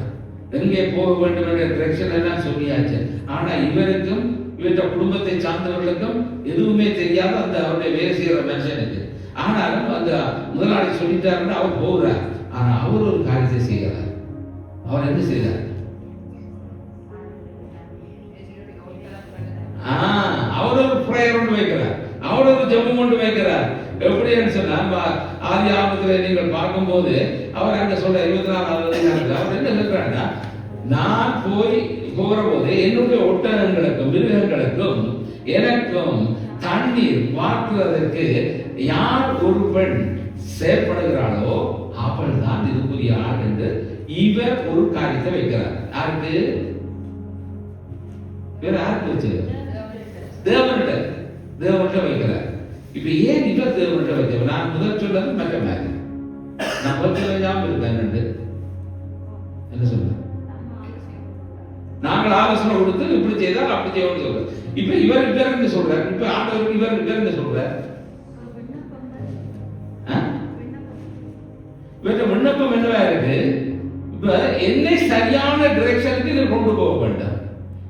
எங்கே போக வேண்டும் என்ற டிரெக்ஷன் எல்லாம் சொல்லியாச்சு. ஆனா இவருக்கும் இவற்ற குடும்பத்தை சார்ந்தவர்களுக்கும் எதுவுமே தெரியாது அந்த அவருடைய வேலை செய்கிற மனுஷனுக்கு. ஆனாலும் அந்த முதலாளி சொல்லிட்டாருன்னு அவர் போகிறார். ஆனா அவர் ஒரு காரியத்தை செய்கிறார். அவர் என்ன செய்தார்? அவர் ஒரு பிரேயர் ஒன்று வைக்கிறார். அவர் ஒரு ஜெபம் ஒன்று வைக்கிறார். எப்படின்னு சொன்னா ஆதி ஆபத்துல நீங்கள் பார்க்கும்போது அவர் அங்க சொல்ற 24 அவர் என்ன சொல்றாருன்னா, நான் போகிற போது என்னுடைய ஒட்டகங்களுக்கும் மிருகங்களுக்கும் எனக்கும் தண்ணீர் பார்க்கிறதற்கு யார் ஒரு பெண் செயற்படுகிறாளோ அவள் தான் இதுக்குரிய ஆள் என்று இவர் ஒரு காரியத்தை வைக்கிறார். யாருக்கு? வேற யாருக்கு வச்சிருக்க? தேவன்கிட்ட வைக்கிறார். இப்ப ஏன் இவர் தேவன்கிட்ட வைக்க? நான் முதல் சொன்னது மற்ற மாதிரி நான் கொஞ்சம் இருக்கேன். என்ன சொல்றேன்? நாங்கள் ஆலோசனை கொடுத்து இப்படி செய்தால் அப்படி செய்யணும்னு சொல்றேன். இப்ப இவர் என்ன சொல்றார்? இப்ப ஆண்டவருக்கு இவர் என்ன சொல்றார்? இவற்றை விண்ணப்பம் என்னவா இருக்கு? இப்ப என்னை சரியான டிரெக்ஷனுக்கு இதை கொண்டு போக வேண்டாம்.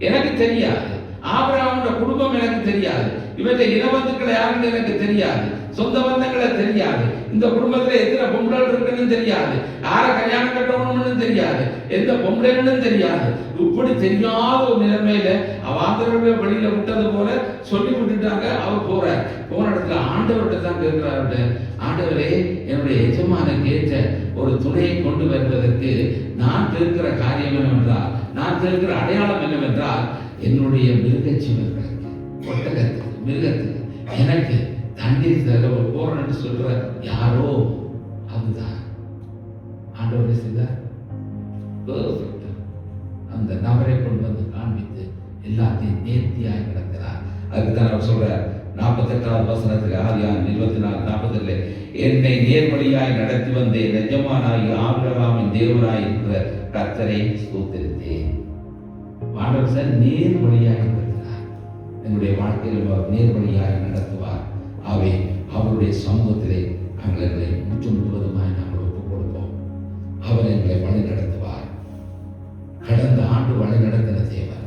எனக்கு தெரியாது. ஆபிரகாமோட குடும்பம் எனக்கு தெரியாது. இவற்றை இனவந்துக்களை யாருன்னு எனக்கு தெரியாது. சொந்த பந்தங்களை தெரியாது. இந்த குடும்பத்துல எத்தனை பொம்பளை இருக்குன்னு தெரியாது. யார கல்யாணம் கட்டணும்னு தெரியாது. எந்த பொம்பளைன்னு தெரியாது. இப்படி தெரியாத ஒரு நிலைமையில அவாந்தரவுடைய வெளியில விட்டது போல சொல்லி விட்டுட்டாங்க. அவர் போன இடத்துல ஆண்டவர்கிட்ட தான் கேட்கிறாரு, ஆண்டவரே, என்னுடைய எஜமானுக்கு ஏற்ற ஒரு துணையை கொண்டு வருவதற்கு நான் கேட்கிற காரியம் என்னவென்றால், நான் கேட்கிற அடையாளம் என்னவென்றால், என்னுடைய மிருகஜீவர்களுக்கு, ஒட்டகத்துக்கு, மிருகத்துக்கு எனக்கு தண்ணீர் தர போறேன்னு சொல்ற யாரோ அதுதான் ஆண்டவரை செய்தார். அந்த நபரை கொண்டு வந்து காண்பித்து எல்லாத்தையும் நேர்த்தியாய் நடக்கிறார். அதுக்குதான் அவர் சொல்றார் 48வது வசனத்துக்கு, ஆதியாகமம் 24:40, என்னை நேர்வழியாய் நடத்தி வந்த எஜமானாகி ஆபிரகாமின் தேவனாய் இருக்கிற கர்த்தரை ஸ்தோத்திரித்தேன். ஆண்டவர் சார் நேர்வழியாய் நடத்துகிறார். என்னுடைய வாழ்க்கையில் அவர் நேர்வழியாய் நடத்துவார். அவை அவருடைய சமூகத்திலே எங்களை முழுவதுமாய் நாங்கள் ஒப்புக் கொடுப்போம். அவர் எங்களை வழி நடத்துவார். கடந்த ஆண்டு வழி நடத்தின தேவன்.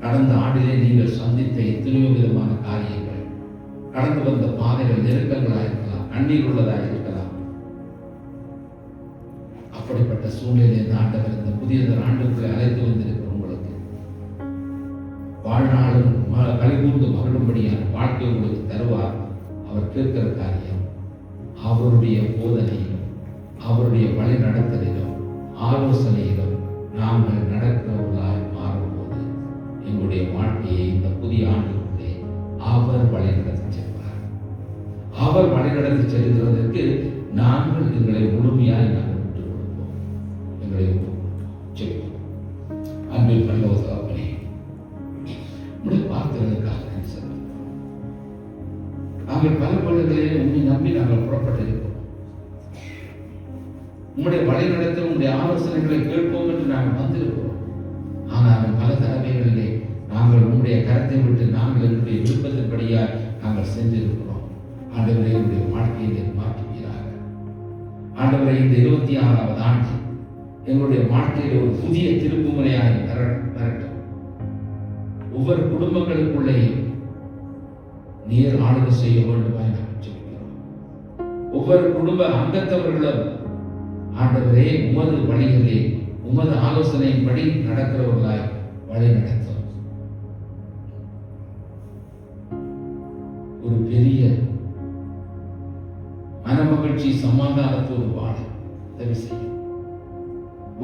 கடந்த ஆண்டிலே நீங்கள் சந்தித்த எத்தனையோ விதமான காரியங்கள், கடந்து வந்த பாதைகள் நெருக்கங்களாக இருக்கலாம், கண்ணீர் உள்ளதாக இருக்கலாம். அப்படிப்பட்ட சூழ்நிலை ஆண்டவர் இந்த புதிய ஆண்டுக்குள்ளே அழைத்து வந்திருக்கிற உங்களுக்கு வாழ்நாளும் கலிகூர்ந்து மகிழும்படியான வாழ்க்கை உங்களுக்கு தருவார். அவர் கேட்கிற காரியம் அவருடைய போதனையிலும் அவருடைய வழி நடத்தலிலும் ஆலோசனையிலும் நாங்கள் நடக்கிறவர்களாய் மாறும்போது எங்களுடைய வாழ்க்கையை இந்த புதிய ஆண்டுக்குள்ளே அவர் வழி நடத்தி செல்வார். அவர் வழி நடத்தி செல்கிறதற்கு நாங்கள் எங்களை முழுமையாய் நாங்கள் விட்டுக் கொடுப்போம். எங்களை செல்வோம். அன்பில் பரலோகத்தகப்பனே, உங்களுடைய வார்த்தைகளுக்காக நாங்கள் பல பொழுதுகளிலே உண்மை நம்பி நாங்கள் புறப்பட்டிருக்கிறோம். உங்களுடைய வழி நடத்த உங்களுடைய ஆலோசனைகளை கேட்போம் என்று நாங்கள் வந்திருக்கிறோம். ஆனாலும் பல தடவைகளிலே நாங்கள் உங்களுடைய கருத்தை விட்டு நாங்கள் எங்களுடைய விருப்பத்தின்படியாக நாங்கள் சென்றிருக்கிறோம். ஆண்டவரை என்னுடைய வாழ்க்கையை மாற்றுவீராக. ஆண்டவரை இந்த 26வது ஆண்டு எங்களுடைய வாழ்க்கையில் ஒரு புதிய திருப்புமுனையாக வரட்டும். ஒவ்வொரு குடும்பங்களுக்குள்ளேயும் நீர் ஆளுகை செய்ய வேண்டுமாய் நாங்கள் சொல்கிறோம். ஒவ்வொரு குடும்ப அங்கத்தவர்களும் ஆண்டவரே உமது வழிகளே உமது ஆலோசனையின்படி நடக்கிறவர்களாய் வழி நடத்தும். ஒரு பெரிய மனமகிழ்ச்சி சமாதானத்தோடு வாழ உதவி செய்யும்.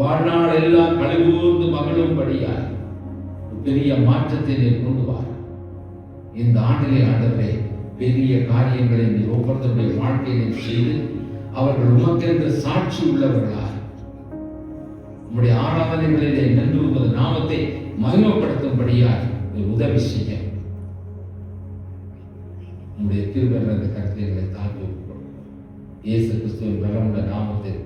வாழ்நாள் எல்லாம் கழிவுந்து மகிழும்படியாய் பெரிய மாற்றத்தை நீர் கொண்டு வார். இந்த ஆண்டிலே ஆண்டவரே பெரிய காரியங்களை நீர் ஒவ்வொருத்தருடைய வாழ்க்கையை செய்து அவர்கள் உமக்கென்று சாட்சி உள்ளவர்களாய் உம்முடைய ஆராதனைகளிலே நின்று உமது நாமத்தை மகிமைப்படுத்தும்படியாய் உதவி செய்ய உங்களுடைய கிருபை நிறைந்த கருத்தைகளை தாழ்த்தி ஒப்புக்கொள்கிறோம். இயேசு கிறிஸ்துவின் பலமுள்ள நாமத்தில்